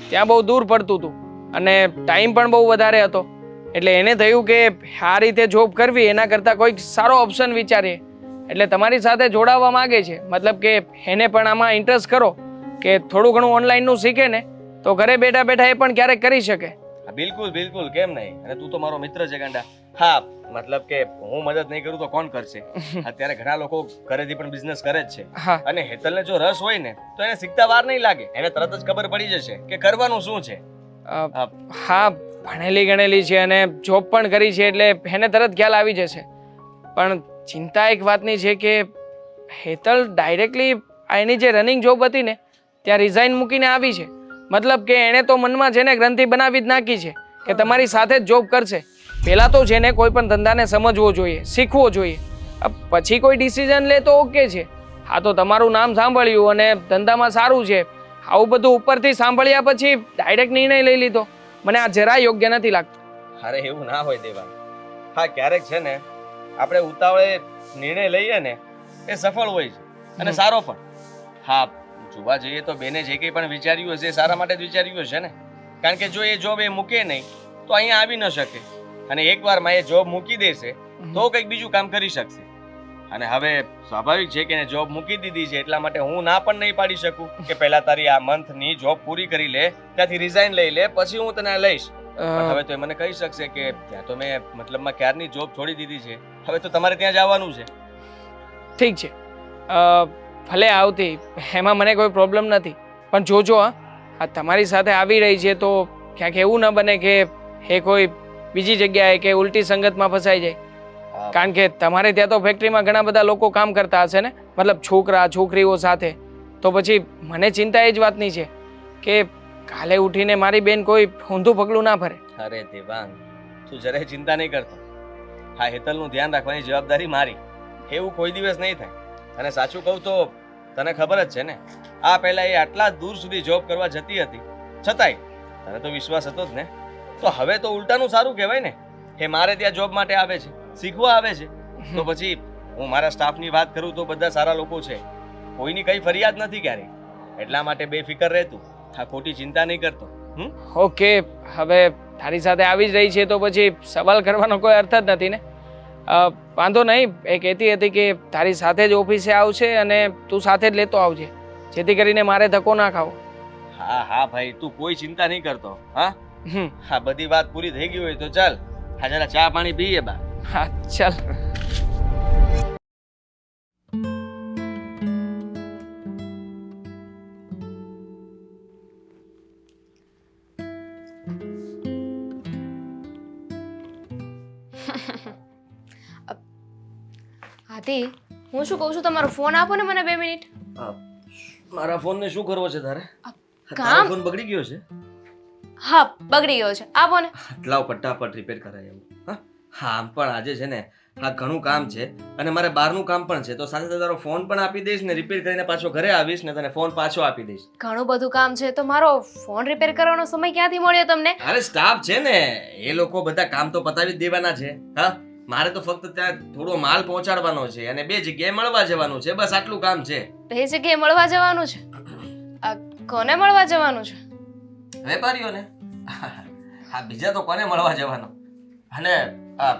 ત્યાં બહુ દૂર પડતું હતું અને ટાઈમ પણ બહુ વધારે હતો. એટલે એને થયું કે આ રીતે જોબ કરવી એના કરતાં કોઈક સારો ઓપ્શન વિચારીએ. એટલે તમારી સાથે જોડાવા માંગે છે. મતલબ કે એને પણ આમાં ઇન્ટરેસ્ટ કરો કે થોડું ઘણું ઓનલાઈનનું શીખે ને તો ઘરે બેઠા બેઠા એ પણ ક્યારેક કરી શકે. બિલકુલ બિલકુલ, કેમ નહીં? અને તું તો મારો મિત્ર છે ગાંડા. હા, મતલબ કે હું મદદ નહીં કરું તો કોણ કરશે? અત્યારે ઘણા લોકો ઘરેથી પણ બિઝનેસ કરે જ છે. હા, અને હેતલને જો રસ હોય ને તો એને શીખતા વાર નહીં લાગે. એને તરત જ ખબર પડી જશે કે કરવાનું શું છે. હા, ભણેલી ગણેલી છે અને જોબ પણ કરી છે એટલે એને તરત ખ્યાલ આવી જશે. પણ ચિંતા એક વાતની છે કે હેતલ ડાયરેક્ટલી એની જે રનિંગ જોબ હતી ને ત્યાં રિઝાઇન મૂકીને આવી છે. મતલબ કે એણે તો મનમાં છે ને ગ્રંથિ બનાવી જ નાખી છે કે તમારી સાથે જ જોબ કરશે. પહેલાં તો છે ને કોઈ પણ ધંધાને સમજવો જોઈએ, શીખવો જોઈએ, પછી કોઈ ડિસિઝન લે તો ઓકે છે. હા, તો તમારું નામ સાંભળ્યું અને ધંધામાં સારું છે, આવું બધું ઉપરથી સાંભળ્યા પછી ડાયરેક્ટ નિર્ણય લઈ લીધો, મને આ જરા યોગ્ય નથી લાગતું. અરે એવું ના હોય દેવાંગ. હા, ક્યારેક છે ને આપણે ઉતાવળે નિર્ણય લઈએ ને એ સફળ હોય છે અને સારો પણ. હા, જોવા જઈએ તો બેને જે કંઈ પણ વિચાર્યું હશે એ સારા માટે જ વિચાર્યું હશે ને. કારણ કે જો એ જોબ એ મૂકે નહીં તો અહીંયા આવી ન શકે. અને એકવારમાં એ જોબ મૂકી દેશે તો કંઈક બીજું કામ કરી શકશે. અને હવે સ્વાભાવિક છે કે એને જોબ મૂકી દીધી છે એટલા માટે હું ના પણ નહીં પાડી શકું કે પહેલા તારી આ મંથની જોબ પૂરી કરી લે, ત્યાંથી રિઝાઇન લઈ લે, પછી હું તને લઈશ. પણ હવે તો એ મને કહી શકશે કે ત્યાં તો મેં મતલબમાં ક્યારની જોબ છોડી દીધી છે, હવે તો તમારે ત્યાં જ આવવાનું છે. ઠીક છે, ભલે આવતી, એમાં મને કોઈ પ્રોબ્લેમ નથી. પણ જોજો આ તમારી સાથે આવી રહી છે તો ક્યાંક એવું ન બને કે એ કોઈ બીજી જગ્યાએ કે ઉલટી સંગતમાં ફસાઈ જાય. કારણ કે તમારે ત્યાં તો ફેક્ટરીમાં ઘણા બધા લોકો કામ કરતા હશે ને, મતલબ છોકરા છોકરીઓ સાથે. તો પછી મને ચિંતા એ જ વાતની છે કે કાલે ઉઠીને મારી બેન કોઈ ઊંધું પગલું ના ભરે. અરે દેવાંગ, તું જરાય ચિંતા નહીં કરતો. હા, હેતલનું ધ્યાન રાખવાની જવાબદારી મારી. એવું કોઈ દિવસ નહીં થાય. અને સાચું કહું તો તને ખબર જ છે ને, આ પહેલા એ આટલા દૂર સુધી જોબ કરવા જતી હતી છતાંય તને તો વિશ્વાસ હતો જ ને. તો હવે તો ઉલટાનું સારું કહેવાય ને, એ મારે ત્યાં જોબ માટે આવે છે, શીખવા આવે છે. તો પછી હું મારા સ્ટાફની વાત કરું તો બધા સારા લોકો છે, કોઈની કઈ ફરિયાદ નથી ક્યારેય. એટલા માટે બેફિકર રહેતું, હા ખોટી ચિંતા નહીં કરતો. ઓકે, હવે તારી સાથે આવી જ રહી છે તો પછી સવાલ કરવાનો કોઈ અર્થ જ નથી ને. વાંધો નહીં, એ કહેતી હતી કે તારી સાથે જ ઓફિસે આવશે અને તું સાથે જ લેતો આવજે, જેથી કરીને મારે ધક્કો ના ખાવો. હા હા ભાઈ, તું કોઈ ચિંતા નહીં કરતો. હા હા, બધી વાત પૂરી થઈ ગઈ હોય તો ચાલ હા જરા ચા પાણી પીએ બા. હા ચાલ. હાથી, હું શું કહું છું, તમારો ફોન આપો ને મને 2 મિનિટ. મારા ફોનને શું કરવો છે તારે? કામ. તારો ફોન બગડી ગયો છે? હા, બગડી ગયો છે, આપો ને. લાવ ફટાફટ રિપેર કરાય એમ. હા હા, આમ પણ આજે છે ને હા ઘણું કામ છે અને મારે બહારનું કામ પણ છે, તો સાથે સાથે તારો ફોન પણ આપી દઈશ ને રિપેર કરીને પાછો ઘરે આવીશ ને તને ફોન પાછો આપી દઈશ. ઘણું બધું કામ છે તો મારો ફોન રિપેર કરવાનો સમય ક્યાંથી મળ્યો તમને? અરે સ્ટાફ છે ને, એ લોકો બધા કામ તો પતાવી જ દેવાના છે. હા, મારે તો ફક્ત ત્યાં થોડો માલ પહોંચાડવાનો છે અને 2 જગ્યાએ મળવા જવાનું છે, બસ આટલું કામ છે. 2 જગ્યાએ મળવા જવાનું છે? આ કોને મળવા જવાનું છે? વેપારીઓને. હા, બીજા તો કોને મળવા જવાનું? અને આ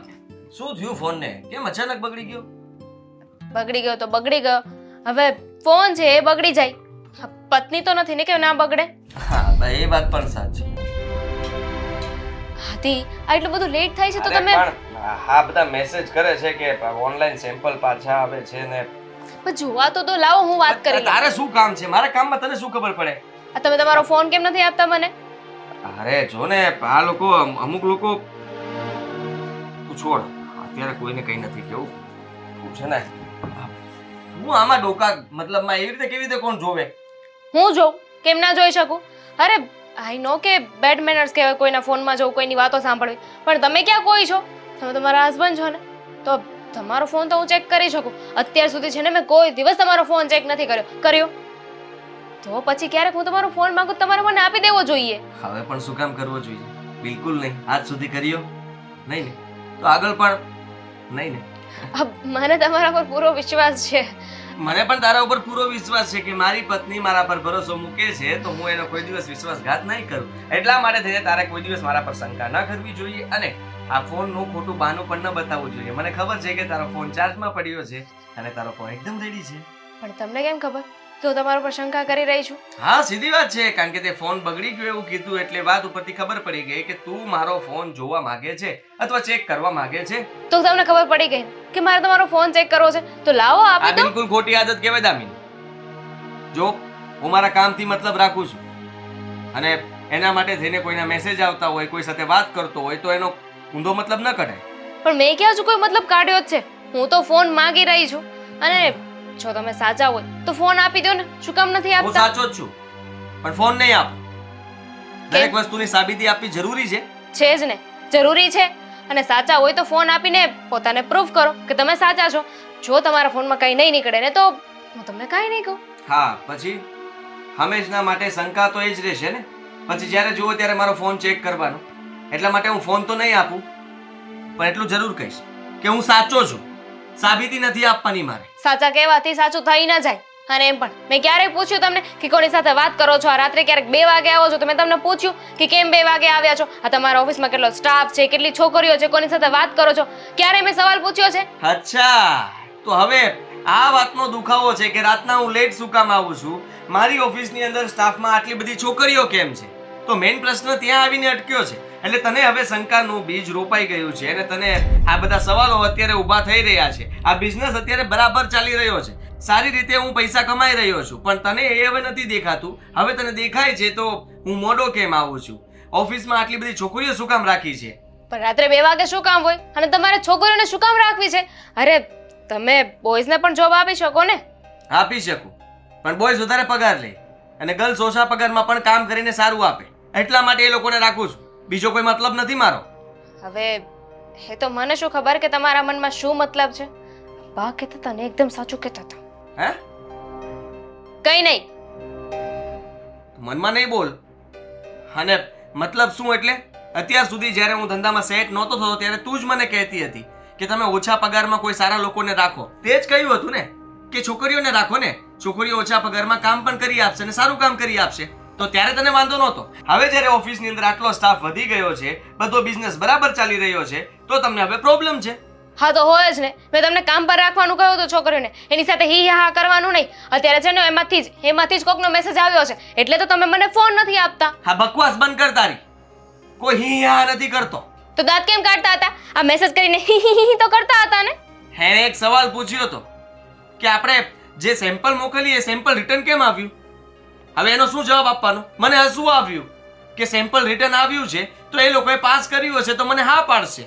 શું થયું ફોનને? કેમ અચાનક બગડી ગયો? બગડી ગયો તો બગડી ગયો, હવે ફોન છે એ બગડી જાય, પત્ની તો નથી ને કે ના બગડે. હા ભાઈ, એ વાત પણ સાચી. હાથી, આ એટલું બધું લેટ થાય છે તો અરે તમે પણ હા બધા મેસેજ કરે છે કે ઓનલાઈન સેમ્પલ પાછા આવે છે ને. પણ જોવા તો લાવો, હું વાત કરી લઉં. તારે શું કામ છે? મારા કામમાં તને શું ખબર પડે? આ તમે તમારો ફોન કેમ નથી આપતા મને? અરે જો ને, આ લોકો અમુક લોકો તું છોડ, અત્યારે કોઈને કઈ નથી કેવું. તું છે ને હું આમાં ડોકા મતલબમાં એવી રીતે કેવી રીતે કોણ જોવે? હું જોઉં કેમ ના જોઈ શકું? અરે આઈ નો કે બેડ મેનર્સ કહેવાય કોઈના ફોનમાં જવું, કોઈની વાતો સાંભળવી, પણ તમે ક્યાં કોઈ છો? તમે તમારા હસબન્ડ છો ને, તો તમારો ફોન તો હું ચેક કરી શકું. અત્યાર સુધી છે ને મેં કોઈ દિવસ તમારો ફોન ચેક નથી કર્યો તો પછી ક્યારેક હું તમારો ફોન માંગુ તમારે મને આપી દેવો જોઈએ. હવે પણ શું કામ કરવો જોઈએ? બિલકુલ નહીં. આજ સુધી કર્યો નહીં ને તો આગળ પણ નહીં ને. મને તમારા પર પૂરો વિશ્વાસ છે. મને પણ તારા ઉપર પૂરો વિશ્વાસ છે કે મારી પત્ની મારા પર ભરોસો મૂકે છે તો હું એનો કોઈ દિવસ વિશ્વાસઘાત નહીં કરું. એટલા માટે થઈને તારે કોઈ દિવસ મારા પર શંકા ન કરવી જોઈએ અને આ ફોનનું ખોટું બહાનું પણ ન બતાવવું જોઈએ. મને ખબર છે કે તારો ફોન ચાર્જમાં પડ્યો છે અને તારો ફોન એકદમ રેડી છે. પણ તમને કેમ ખબર કે હું તમારા પર શંકા કરી રહી છું? હા, સીધી વાત છે, કારણ કે તે ફોન બગડી ગયો એવું કીધું એટલે વાત ઉપરથી ખબર પડી ગઈ કે તું મારો ફોન જોવા માંગે છે અથવા ચેક કરવા માંગે છે. તો તમને ખબર પડી ગઈ કે મારે તમારો ફોન ચેક કરવો છે તો લાવો આ આપી દો. બિલકુલ ખોટી આદત કહેવાય દામિની. જો હું મારા કામથી મતલબ રાખું છું અને એના માટે થઈને કોઈના મેસેજ આવતા હોય, કોઈ સાથે વાત કરતો હોય તો એનો ઊંધો મતલબ ન કઢાય. પણ મેં ક્યાં છું કોઈ મતલબ કાઢ્યો જ છે? હું તો ફોન માંગી રહી છું અને જો તમે સાચા હોય તો ફોન આપી દો ને, શું કામ નથી હું આપતા? સાચો જ છું પણ ફોન નહીં આપું. દરેક વસ્તુની સાબિતી આપવી જરૂરી છે. છે જ ને, જરૂરી છે. અને સાચા હોય તો ફોન આપીને પોતાને પ્રૂફ કરો કે તમે સાચા છો. જો તમારા ફોનમાં કંઈ નહીં નીકળે ને તો હું તમને કાંઈ નહીં કહું. હા, પછી હંમેશના માટે શંકા તો એ જ રહેશે ને. પછી જ્યારે જુઓ ત્યારે મારો ફોન ચેક કરવાનો. એટલા માટે હું ફોન તો નહીં આપું પણ એટલું જરૂર કહીશ કે હું સાચો છું. સાબિતી નથી આપવાની મારે. સાચા કહેવાથી સાચું થઈ ના જાય. અને એમ પણ મેં ક્યારેય પૂછ્યું તમને કે કોની સાથે વાત કરો છો? આ રાત્રે ક્યારેક 2 વાગે આવો છો તો મેં તમને પૂછ્યું કે કેમ 2 વાગે આવ્યા છો? આ તમારા ઓફિસમાં કેટલો સ્ટાફ છે, કેટલી છોકરીઓ છે, કોની સાથે વાત કરો છો? ક્યારે મેં સવાલ પૂછ્યો છે? અચ્છા, તો હવે આ વાતનો દુખાવો છે કે રાતના હું લેટ શું કામ આવું છું? મારી ઓફિસની અંદર સ્ટાફમાં આટલી બધી છોકરીઓ કેમ છે? તો મેઇન પ્રશ્ન ત્યાં આવીને અટક્યો છે. એટલે તને હવે શંકાનું બીજ રોપાઈ ગયું છે અને તને આ બધા સવાલો અત્યારે ઊભા થઈ રહ્યા છે. આ બિઝનેસ અત્યારે બરાબર ચાલી રહ્યો છે, સારી રીતે હું પૈસા કમાઈ રહ્યો છું, પણ તને એ હવે નથી દેખાતું. હવે તને દેખાય છે તો હું મોડો કેમ આવું છું? ઓફિસમાં આટલી બધી છોકરીઓ શું કામ રાખી છે? પણ રાત્રે 2 વાગે શું કામ હોય અને તમારે છોકરીઓને શું કામ રાખવી છે? અરે તમે બોયઝને પણ જોબ આપી શકો ને. આપી શકું, પણ બોયઝ વધારે પગાર લે અને ગર્લ્સ ઓછા પગારમાં પણ કામ કરીને સારું આપે, એટલા માટે એ લોકોને રાખું છું. બીજો કોઈ મતલબ નથી મારો. હવે એ તો મને શું ખબર કે તમારા મનમાં શું મતલબ છે? બા કહેતા હતા ને એકદમ સાચું કહેતા હતા. હે? કઈ નહીં. મનમાં નહીં બોલ. અને મતલબ શું એટલે? અત્યાર સુધી જ્યારે હું ધંધામાં સેટ નહોતો થતો ત્યારે તું જ મને કહેતી હતી કે તમે ઓછા પગારમાં કોઈ સારા લોકોને રાખો. તે જ કહ્યું હતું ને કે છોકરીઓને રાખો ને, છોકરીઓ ઓછા પગારમાં કામ પણ કરી આપશે અને સારું કામ કરી આપશે. તો ત્યારે તને વાંધો નહોતો. હવે જ્યારે ઓફિસની અંદર આટલો સ્ટાફ વધી ગયો છે, બધો બિઝનેસ બરાબર ચાલી રહ્યો છે, તો તમને હવે પ્રોબ્લેમ છે. હા તો હોય જ ને. મેં તમને કામ પર રાખવાનું કહ્યું હતું છોકરીઓને, એની સાથે હી હા કરવાનું નહીં. અત્યારે છે ને એમાંથી જ કોકનો મેસેજ આવ્યો છે, એટલે તો તમે મને ફોન નથી આપતા. હા, બકવાસ બંધ કર તારી. કોઈ હી હા નથી કરતો. તો દાંત કેમ કાઢતા હતા? આ મેસેજ કરીને હી હી હી તો કરતા હતા ને. એને એક સવાલ પૂછ્યો હતો કે આપણે જે સેમ્પલ મોકલીએ એ સેમ્પલ રિટર્ન કેમ આવ્યું. હવે એનો શું જવાબ આપવાનો? મને હસવું આવ્યું કે સેમ્પલ રિટર્ન આવ્યું છે તો એ લોકોએ પાસ કર્યું હશે તો મને હા પાડશે.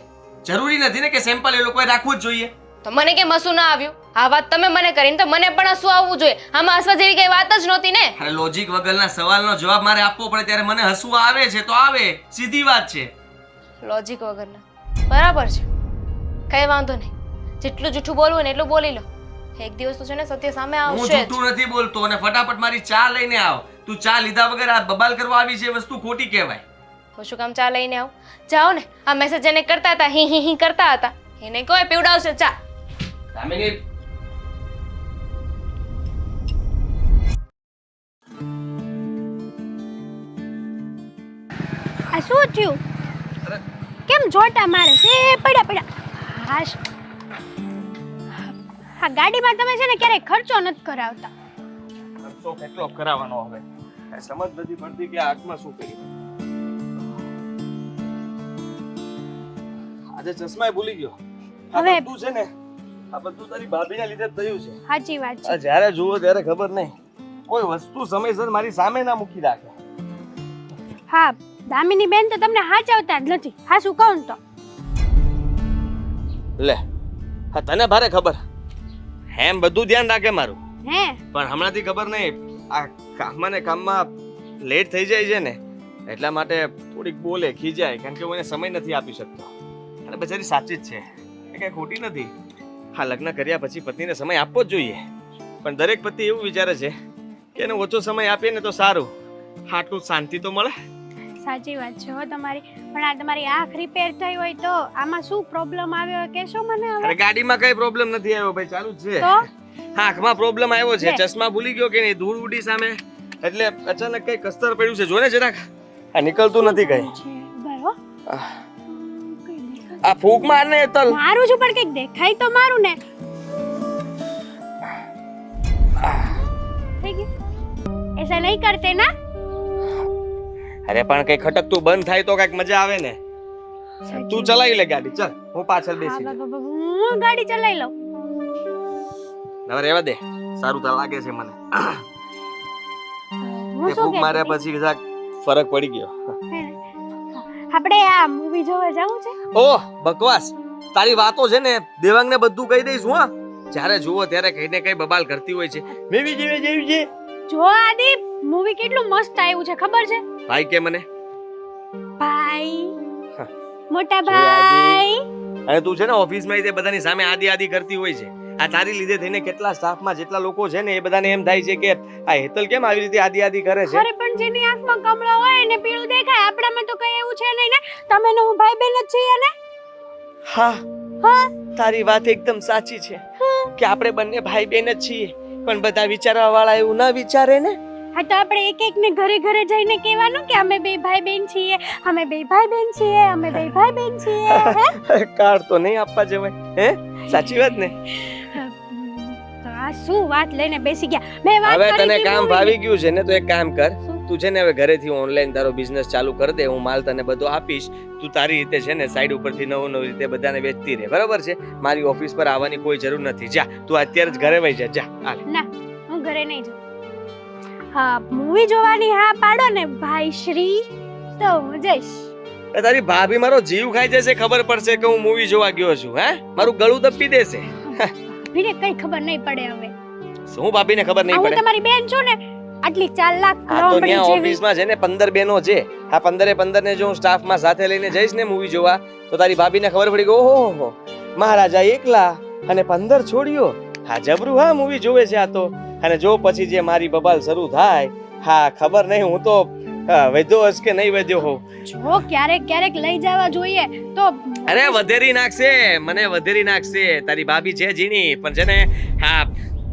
જરૂરી નથી ને કે સેમ્પલ એ લોકોએ રાખવું જ જોઈએ. તો મને કેમ હસવું ના આવ્યું? આ વાત તમે મને કરીને તો મને પણ હસવું આવવું જોઈએ. આમાં હસવા જેવી કઈ વાત જ નહોતી ને. અરે લોજિક વગરના સવાલનો જવાબ મારે આપવો પડે ત્યારે મને હસવું આવે છે તો આવે, સીધી વાત છે. લોજિક વગરના. બરાબર છે, કઈ વાંધો નહીં. જેટલું જૂઠું બોલવું ને એટલું બોલી લો. એક દિવસ તો છે ને સત્ય સામે હું આવશે જ. જૂઠું નથી બોલતો અને ફટાફટ મારી ચા લઈને આવ. તું ચા લીધા વગર આ બબાલ કરવા આવી છે, વસ્તુ ખોટી કહેવાય. તો શું કામ ચા લઈને આવું? જાઓ ને. આ મેસેજ જેને કરતા હતા હી હી હી કરતા હતા એને કોઈ પીવડાવશે ચા. દામિની, આ શું થયું? કેમ જોટા મારે છે? પડ્યા. હાશ, હા ગાડીમાં તમે છે ને ક્યારેય ખર્ચો નથી કરાવતા. ખર્ચો કેટલો કરાવવાનો હવે? કઈ સમજ નથી પડતી કે આંખમાં શું કરી. આજે ચશ્મા ભૂલી ગયો. હવે- બધું છે ને આ બધું તારી ભાભીના લીધે જ થયું છે. સાચી વાત છે. આ જ્યારે જુઓ ત્યારે ખબર નહીં કોઈ વસ્તુ સમયસર મારી સામે ના મૂકી રાખે. હા, દામિની બેન તો તમને હાચવતા જ નથી. હા શું કહું ને તો લે, હા તને ભારે ખબર એમ બધું ધ્યાન રાખે મારું, હે પણ હમણાંથી ખબર નહીં આ કામમાં ને કામમાં લેટ થઈ જાય છે ને એટલા માટે થોડીક બોલે ખીજાય, કારણ કે હું એને સમય નથી આપી શકતો. અને બચારી સાચી જ છે, એ કઈ ખોટી નથી. હા, લગ્ન કર્યા પછી પત્નીને સમય આપવો જ જોઈએ, પણ દરેક પતિ એવું વિચારે છે કે એને ઓછો સમય આપીએ ને તો સારું, આટલું શાંતિ તો મળે. સાચી વાત છે હો તમારી. પણ આ તમારી આંખ રિપેર થઈ હોય તો આમાં શું પ્રોબ્લેમ આવ્યો હોય કહેશો મને હવે? અરે ગાડીમાં કઈ પ્રોબ્લેમ નથી આવ્યો ભાઈ, ચાલુ જ છે. તો આંખમાં પ્રોબ્લેમ આવ્યો છે, લે. ચશ્મા ભૂલી ગયો કે નહીં, ધૂળ ઉડી સામે એટલે અચાનક કઈ કસ્તર પડ્યું છે. જો ને જરાક, આ નીકળતું નથી કઈ. છે બરો આ ફૂંક માર ને તલ. મારું છું પણ કંઈક દેખાય તો મારું ને. થઈ ગયું? ऐसा नहीं करते ना? અરે પણ કઈ ખટકતું બંધ થાય તો કઈક મજા આવે ને. તું ચલાવી લે ગાડી, ચાલ હું પાછળ બેસી જાઉં. હું ગાડી ચલાવી લઉં. હવે રહેવા દે, સારું તો લાગે છે મને. હું એ શું ફૂંક માર્યા કહેતી પછી જરાક ફરક પડી ગયો. હતી? આપણે આ મૂવી જોવા જવું છે? ઓહ બકવાસ, તારી વાતો છે ને દેવાંગને બધું કહી દઈશ હું. હા, જ્યારે જુઓ ત્યારે કઈ ને કઈ બબાલ કરતી હોય છે. મેવી જેવી છે. જો આદિ મૂવી કેટલું મસ્ત આવ્યું છે ખબર છે? ભાઈ કે મને ભાઈ, હા. મોટા જો આદિ. ભાઈ. અને તું છે ને ઓફિસમાં તે બધાની સામે આદી આદી કરતી હોય છે. આ તારી લીધે થઈને કેટલા સ્ટાફમાં જેટલા લોકો છે ને એ બધાને એમ થાય છે કે આ હેતલ કેમ આવી રીતે આદી આદી કરે છે. અરે પણ જેની આંખમાં કમળો હોય ને પીળું દેખાય, આપણામાં તો કઈ એવું છે નહીં ને. તમે ને હું ભાઈ બેન જ છીએ ને. હા, હા તારી વાત એકદમ સાચી છે કે આપણે બંને ભાઈ બેન જ છીએ, પણ બધા વિચારવા વાળા એવું ના વિચારે ને. હા તો આપણે એક એક ને ઘરે ઘરે જઈને કહેવાનું કે અમે બે ભાઈ બેન છીએ, અમે બે ભાઈ બેન છીએ, અમે બે ભાઈ બેન છીએ. હે? કાર્ડ તો નહીં આપવા જવાય, હે? સાચી વાત ને. તો આ શું વાત લઈને બેસી ગયા? મેં વાત હવે કરી તને હતી કામ movie ભાવી ની. ગયું છે ને તો એક કામ કર, શું? તું છે ને હવે ઘરેથી ઓનલાઈન તારો બિઝનેસ ચાલુ કરી દે. હું માલ તને બધો આપીશ, તું તારી રીતે છે ને સાઈડ ઉપરથી નવું નવી રીતે બધાને વેચતી રહે, બરાબર છે? મારી ઓફિસ પર આવવાની કોઈ જરૂર નથી. જા તું અત્યારે જ ઘરે વહી જા. જા હાલ. ના, હું ઘરે નહીં જાઉં. હા, મૂવી જોવાની હા પાડો ને ભાઈ શ્રી, તો હું જઈશ. એ તારી ભાભી મારો જીવ ખાઈ જશે ખબર પડશે કે હું મૂવી જોવા ગયો છું. હે, મારું ગળું દબી દેશે. ભાભીને કઈ ખબર નહીં પડે હવે. શું ભાભીને ખબર આ નહીં હું પડે? તમારી બેન છું ને, આટલી 4 લાખ આ તો લોમડી ત્યાં જેવી. ઓફિસમાં છે ને 15 બહેનો છે. આ 15 ને જો હું સ્ટાફમાં સાથે લઈને જઈશ ને મૂવી જોવા તો તારી ભાભીને ખબર પડી કે ઓહો મહારાજા એકલા અને 15 છોડીઓ. હા જબરું, હા મૂવી જોવે છે આ તો. અને જો પછી જે મારી બબાલ શરૂ થાય, હા ખબર નહીં હું તો વધ્યો હશ કે નહીં વધ્યો હોઉં. જો ક્યારેક ક્યારેક લઈ જવા જોઈએ તો. અરે વધેરી નાખશે, મને વધેરી નાખશે. તારી ભાભી છે જીની, પણ છે ને હા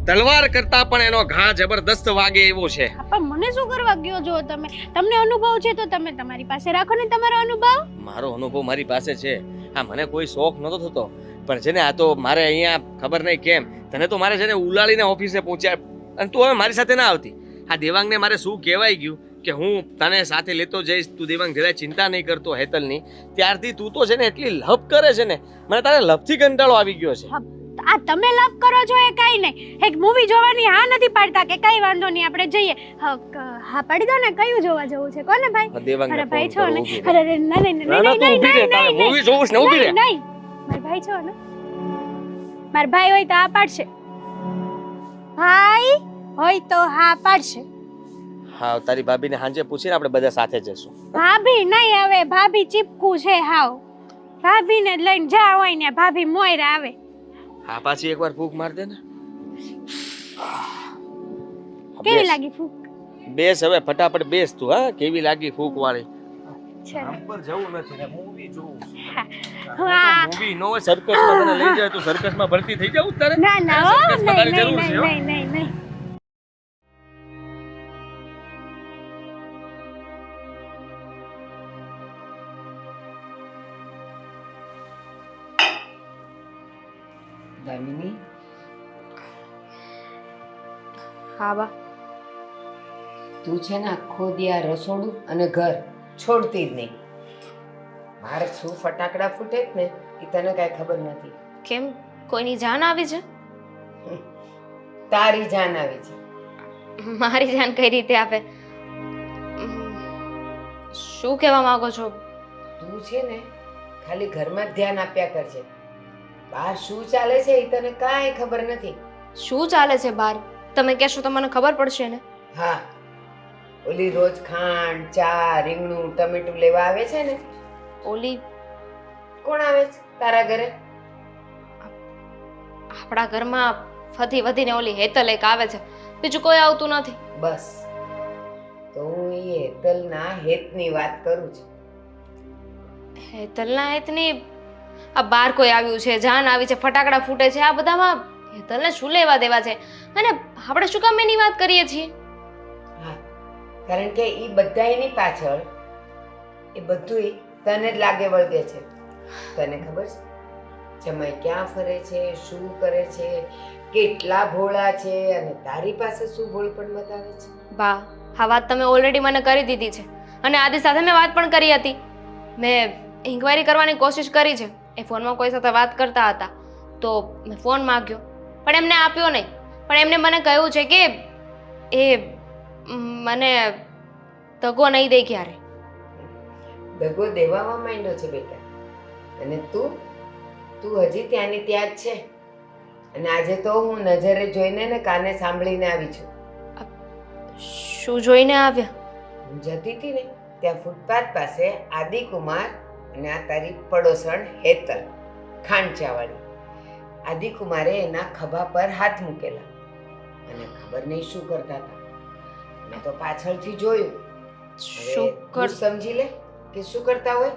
તલવાર કરતા પણ એનો ઘા જબરદસ્ત વાગે એવો છે. પણ મને શું કરવા ગયો જો તમે? તમને અનુભવ છે તો તમે તમારી પાસે રાખો ને તમારો અનુભવ. મારો અનુભવ મારી પાસે છે. હા, મને કોઈ શોખ નહોતો થતો, પણ છે ને આ તો મારે અહીંયા ખબર નહીં કેમ તને તો મારે છે ને ઉલાળીને ઓફિસે પહોંચ્યા, અને તું હવે મારી સાથે ના આવતી. આ દેવાંગને મારે શું કહેવાય ગયું કે હું તને સાથે લેતો જઈશ, તું દેવાંગ જરાય ચિંતા નહીં કરતો હેતલની. ત્યારથી તું તો છે ને એટલી લપ કરે છે ને, મને તારે લપથી કંટાળો આવી ગયો છે. આ તમે લપ કરો છો એ કાઈ નહીં. એક મૂવી જોવાની હા નથી પાડતા કે કઈ વાંધો નહીં આપણે જઈએ. હા પાડી દો ને, કયું જોવા જવું છે કોને ભાઈ? દેવાંગને અરે ભાઈ ફોન છો કરો, ને. ઊભી રહે. અરે નહીં નહીં ના, ના, તું ઊભી રહે, તારે મૂવી જોવું છે ને, ઊભી રહે. નહીં મારા ભાઈ છો ને. મારા ભાઈ હોય તો હા પાડશે. ભાઈ હોય તો હા પાડશે. હા, તારી ભાભીને સાંજે પૂછીને આપણે બધા સાથે જઈશું. ભાભી નહીં હવે, ભાભી ચીપકું છે હાવ. ભાભીને લઈને જા હોય ને ભાભી મોયરા આવે. હા, પાછી એકવાર ફૂંક માર દે ને. કેવી બેસ. લાગી ફૂક? બેસ હવે, ફટાફટ બેસ તું. હા, કેવી લાગી ફૂંક વાળી? છે આમ પર જવું નથી ને, મૂવી જોવું છે. હા. મૂવી નો હોય, સર્કસમાં તને લઈ જાય તો સર્કસમાં ભરતી થઈ જાવ તારે? ના ના હો, સર્કસમાં તારી નહીં જરૂર છે, હો. નહીં નહીં નહીં. દામિની, હા બા. તું છે ને આખો દી આ રસોડું અને ઘર છોડતી જ નહીં. મારે શું ફટાકડા ફૂટે જ ને એ તને કાંઈ ખબર નથી. કેમ, કોઈની જાન આવી છે? તારી જાન આવી છે. મારી જાન કઈ રીતે આવે? શું કહેવા માંગો છો? તું છે ને ખાલી ઘરમાં જ ધ્યાન આપ્યા કરજે. બહાર શું ચાલે છે એ તને કાંઈ ખબર નથી. શું ચાલે છે બહાર? તમે કહેશો તો મને ખબર પડશે ને. હા, ઓલી રોજ ખાંડ, ચા, રીંગણું, ટમેટું લેવા આવે છે ને. ઓલી કોણ આવે છે તારા ઘરે? આપણા ઘરમાં ફથી વધીને ઓલી હેતલ એક આવે છે, બીજું કોઈ આવતું નથી. બસ, તો હું એ હેતલના હેતની વાત કરું છું. હેતલના હેતની આ બાર કોઈ આવ્યું છે, જાન આવી છે, ફટાકડા ફૂટે છે, આ બધામાં હેતલને શું લેવા દેવા છે? અને આપણે શું કામ એની વાત કરીએ છીએ? હા, કારણ કે એ બધા એની પાછળ એ બધું તને જ લાગે વળગે છે. તને ખબર છે જમાઈ ક્યાં ફરે છે, શું કરે છે, કેટલા ભોળા છે, અને તારી પાસે શું ભોળપણ બતાવે છે. બા, આ વાત તમે ઓલરેડી મને કરી દીધી છે, અને આદિ સાથે મેં વાત પણ કરી હતી. મેં ઇન્ક્વાયરી કરવાની કોશિશ કરી છે. એ ફોનમાં કોઈ સાથે વાત કરતા હતા તો મેં ફોન માંગ્યો, પણ એમને આપ્યો નહીં. પણ એમને મને કહ્યું છે કે એ મને દગો નહીં દે ક્યારે. દગો દેવામાં માંડ્યો છે બેટા. અને તું હજી ત્યાંની ત્યાં જ છે. અને આજે તો હું નજરે જોઈને ને કાને સાંભળીને આવી છું. શું જોઈને આવ્યા? હું જતી હતી ને ત્યાં ફૂટપાથ પાસે આદિકુમાર અને આ તારી પડોસણ હેતલ, ખાંડચાવાળી. આદિકુમારે એના ખભા પર હાથ મૂકેલા અને ખબર નહીં શું કરતા હતા. મેં તો પાછળથી જોયું. શું કર સમજી લે કે શું કરતા હોય.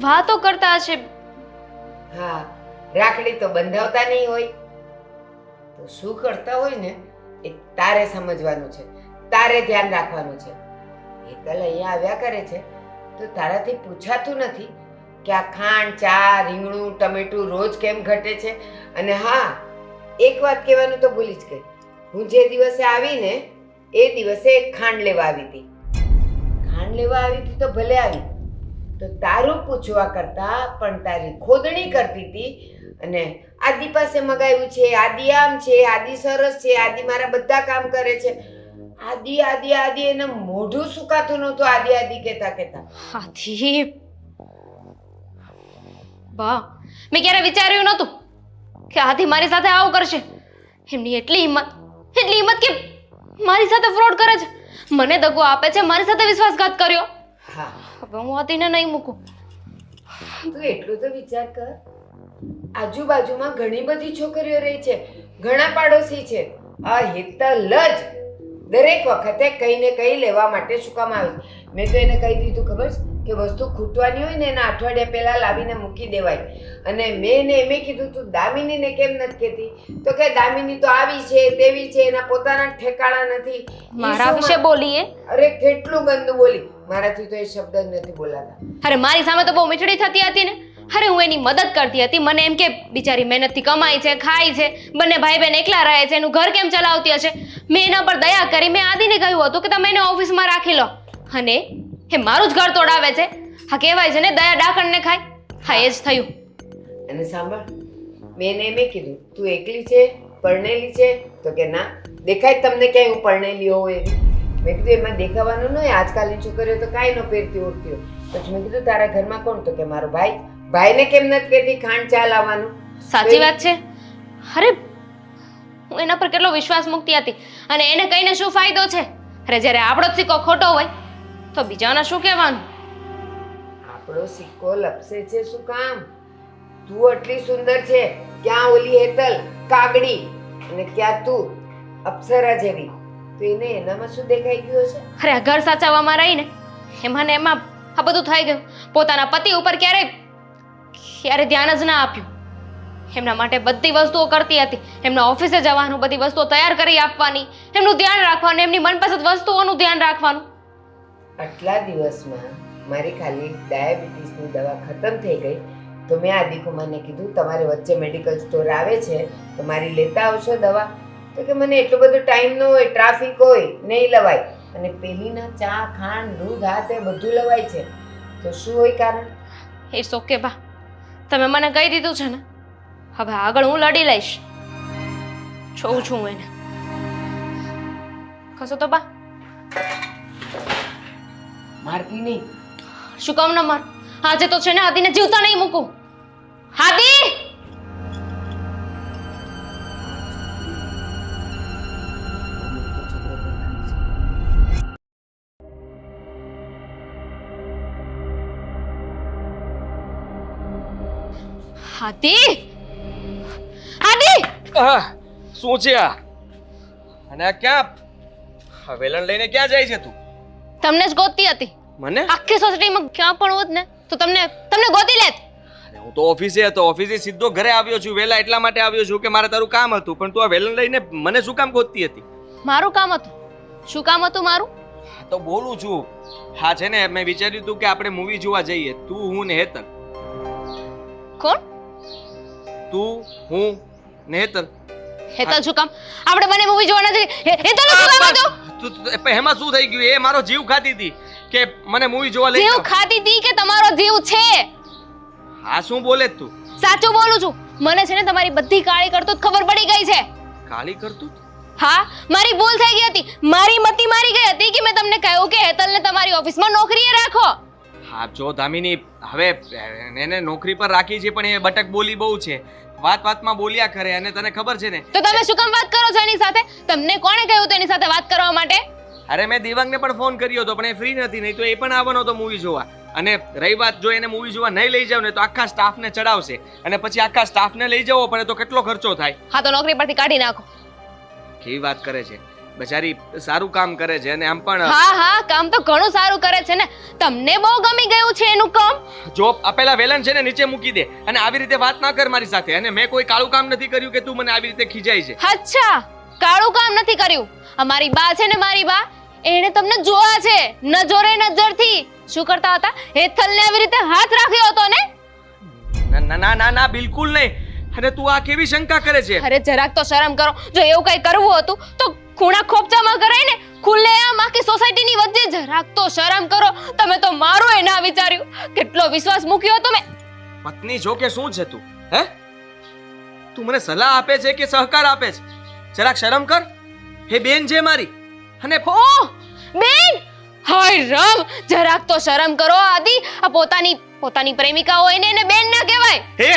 વાતો કરતા હશે. હા, રાખડી તો બંધાવતા નહીં હોય તો શું કરતા હોય ને એ તારે સમજવાનું છે, તારે ધ્યાન રાખવાનું છે. હેતલ અહીંયા આવ્યા કરે છે તો તારાથી પૂછાતું નથી કે આ ખાંડ, ચા, રીંગણું, ટમેટું રોજ કેમ ઘટે છે. અને હા, એક વાત કહેવાનું તો ભૂલી જ ગઈ. હું જે દિવસે આવીને એ દિવસે ખાંડ લેવા આવી હતી. ખાંડ લેવા આવી હતી તો ભલે આવી, તો તારું પૂછવા કરતા પણ તારી ખોદણી કરતી હતી. અને આદિ પાસે મગાવ્યું છે, આદિ આમ છે, આદિ સરસ છે, આદિ મારા બધા કામ કરે છે. આદિ આદિ આદિ એને મોઢું સુકાતું નહોતું આદિ આદિ કહેતા. આદિ બા, મેં ક્યારે વિચાર્યું નહોતું કે આદિ મારી સાથે આવું કરશે. એમની એટલી હિંમત કે મારી સાથે ફ્રોડ કરે છે, મને દગો આપે છે, મારી સાથે વિશ્વાસઘાત કર્યો. હા, હવે હું આદિને નહીં મૂકું. તું એટલું તો વિચાર કર, આજુબાજુમાં ઘણી બધી છોકરીઓ રહી છે, ઘણા પાડોશી છે. આ હેતલ જ દરેક વખતે કઈ ને કઈ લેવા માટે શું કામ આવે છે. મેં તો એને કહી દીધું ખબર છે કે વસ્તુ ખૂટવાની હોય ને એના અઠવાડિયા પહેલાં લાવીને મૂકી દેવાય. અને મેં એને એમ કીધું તું દામિનીને કેમ નથી કહેતી? તો કે દામિની તો આવી છે તેવી છે, એના પોતાના ઠેકાણા નથી. ઈ મારા શું વિશે બોલીએ? અરે કેટલું ગંદુ બોલી. મારાથી તો એ શબ્દ જ નથી બોલાતા. અરે મારી સામે તો બહુ મીઠડી થતી હતી ને. અરે હું એની મદદ કરતી હતી. મને એમ કે બિચારી મહેનતથી કમાય છે, ખાય છે, બંને ભાઈ બહેન એકલા રહે છે, એનું ઘર કેમ ચલાવતી હશે. મેં એના પર દયા કરી. મેં આદિને કહ્યું હતું કે તમે એને ઓફિસમાં રાખી લો, અને એ મારું જ ઘર તોડાવે છે. હા, કહેવાય છે ને દયા ડાકણને ખાય. હા, એ જ થયું. અને સાંભળ, મેં એને એમ કીધું તું એકલી છે, પરણેલી છે? તો કે ના, દેખાય તમને ક્યાંય હું પરણેલી હોઉં એવી? મેં કીધું એમાં દેખાવાનું ન હોય, આજકાલની છોકરીઓ તો કાંઈ ન પહેરતી ઓળતી હોય. પછી મેં કીધું તારા ઘરમાં કોણ? તો કે મારો ભાઈ. ભાઈને કેમ નથી કહેતી ખાંડ ચા લાવવાનું? સાચી વાત છે. અરે હું એના પર કેટલો વિશ્વાસ મૂકતી હતી, અને એને કહીને શું ફાયદો છે? અરે જ્યારે આપણો જ સિક્કો ખોટો હોય તો બીજાના શું કહેવાનું? આપણો સિક્કો લપસે છે શું કામ? તું આટલી સુંદર છે, ક્યાં ઓલી હેતલ કાગડી, અને ક્યાં તું અપ્સરા જેવી, તો એને એનામાં શું દેખાઈ ગયું હશે? અરે આ ઘર સાચવવામાં રહીને એમાં ને એમાં આ બધું થઈ ગયું. પોતાના પતિ ઉપર ક્યારે ધ્યાન જ ના આપ્યું. એમના માટે બધી વસ્તુઓ કરતી હતી, એમના ઓફિસે જવાનું, બધી વસ્તુઓ તૈયાર કરી આપવાની, એમનું ધ્યાન રાખવાનું, એમની મનપસંદ વસ્તુઓનું ધ્યાન રાખવાનું. આટલા દિવસમાં મારી ખાલી ડાયાબિટીસની દવા ખતમ થઈ ગઈ, તો મેં આદિકુમારને કીધું તમારે વચ્ચે મેડિકલ સ્ટોર આવે છે તો મારી લેતા આવશો દવા. તો કે મને એટલો બધો ટાઈમ ન હોય, ટ્રાફિક હોય, નહીં લવાય. અને પેલીના ચા, ખાંડ, દૂધ, હાથ એ બધું લવાય છે, તો શું હોય કારણ? ઇટ્સ ઓકે બા, તમે મને કહી દીધું છે ને, હવે આગળ હું લડી લઈશ. જોઉં છું હું એને. ખસો તો બા. મારતી નહીં. શું કામ ન માર? આજે તો છે ને આદિને જીવતા નહીં મૂકું. આદિ! આદિ! આદિ! શું છે આ? અને આ ક્યાં? આ વેલણ લઈને ક્યાં જાય છે તું? તમને જ ગોતતી હતી. મને? આખી સોસાયટીમાં ક્યાં પણ હોત ને તો તમને ગોતી લેત. અરે હું તો ઓફિસે હતો, ઓફિસે સીધો ઘરે આવ્યો છું. વહેલા એટલા માટે આવ્યો છું કે મારે તારું કામ હતું, પણ તું આ વેલણ લઈને મને શું કામ ગોતતી હતી? મારું કામ હતું. શું કામ હતું મારું? હા તો બોલું છું. હા છે ને, મેં વિચાર્યું હતું કે આપણે મૂવી જોવા જઈએ, તું, હું ને હેતલ. કોણ? તું, હું ને હેતલ. હેતલ શું કામ? આપણે બંને મૂવી જોવા નથી. હેતલ શું કામ હતું? એમાં શું થઈ ગયું? એ મારો જીવ ખાતી હતી કે મને મૂવી જોવા લઈ જીવ જાઓ. ખાતી હતી કે તમારો જીવ છે? હા શું બોલે તું? સાચું બોલું છું. મને છે ને તમારી બધી કાળી કરતૂત ખબર પડી ગઈ છે. કાળી કરતું? હા, મારી ભૂલ થઈ ગઈ હતી. મારી મતી મારી ગઈ હતી કે મેં તમને કહ્યું કે હેતલને તમારી ઓફિસમાં નોકરીએ રાખો. હા જો દામિની, હવે એને નોકરી પર રાખી છે, પણ એ બટક બોલી બહુ છે. વાત વાતમાં બોલ્યા કરે, અને તને ખબર છે ને. તો તમે શું કામ વાત કરો છો એની સાથે? તમને કોણે કહ્યું તો એની સાથે વાત કરવા માટે? અરે મેં દિવાંગને પણ ફોન કર્યો હતો, પણ એ ફ્રી નથી, નહીં તો એ પણ આવવાનો હતો મૂવી જોવા. અને રહી વાત, જો એને મૂવી જોવા નહીં લઈ જાવ ને તો આખા સ્ટાફને ચડાવશે, અને પછી આખા સ્ટાફને લઈ જવો પડે તો કેટલો ખર્ચો થાય. હા, તો નોકરી પરથી કાઢી નાખો. કેવી વાત કરે છે બચારી, સારું કામ કરે છે, અને આમ પણ હા, કામ તો ઘણું સારું કરે છે ને. તમને બહુ ગમી ગયું છે એનું કામ. જો આ પેલા વેલણ છે ને નીચે મૂકી દે, અને આવી રીતે વાત ના કર મારી સાથે. અને મેં કોઈ કાળું કામ નથી કર્યું કે તું મને આવી રીતે ખીજાય છે. અચ્છા, કાળું કામ નથી કર્યું. અમારી બા છે ને, મારી બા, એણે તમને જોયા છે નજરે નજરથી. શું કરતા હતા? હેતલને આવી રીતે હાથ રાખ્યો હતો ને? ના ના ના ના, બિલકુલ નહીં. અને તું આ કેવી શંકા કરે છે? અરે જરાક તો શરમ કરો. જો એવું કઈ કરવું હતું તો ખૂણા ખોપચામાં કરાય ને, ખુલ્લેઆમ આખી સોસાયટીની વચ્ચે. જરાક તો શરમ કરો. તમે તો મારું એ ના વિચાર્યું. કેટલો વિશ્વાસ મૂક્યો હતો મેં. પત્ની જો કે શું છે તું? હે, તું મને સલાહ આપે છે કે સહકાર આપે છે? જરાક શરમ કર. હે બેન છે મારી. અને ઓ બેન, હાય રામ, જરાક તો શરમ કરો. આદિ, આ પોતાની પ્રેમિકા હોય ને એને બેન ના કહેવાય. હે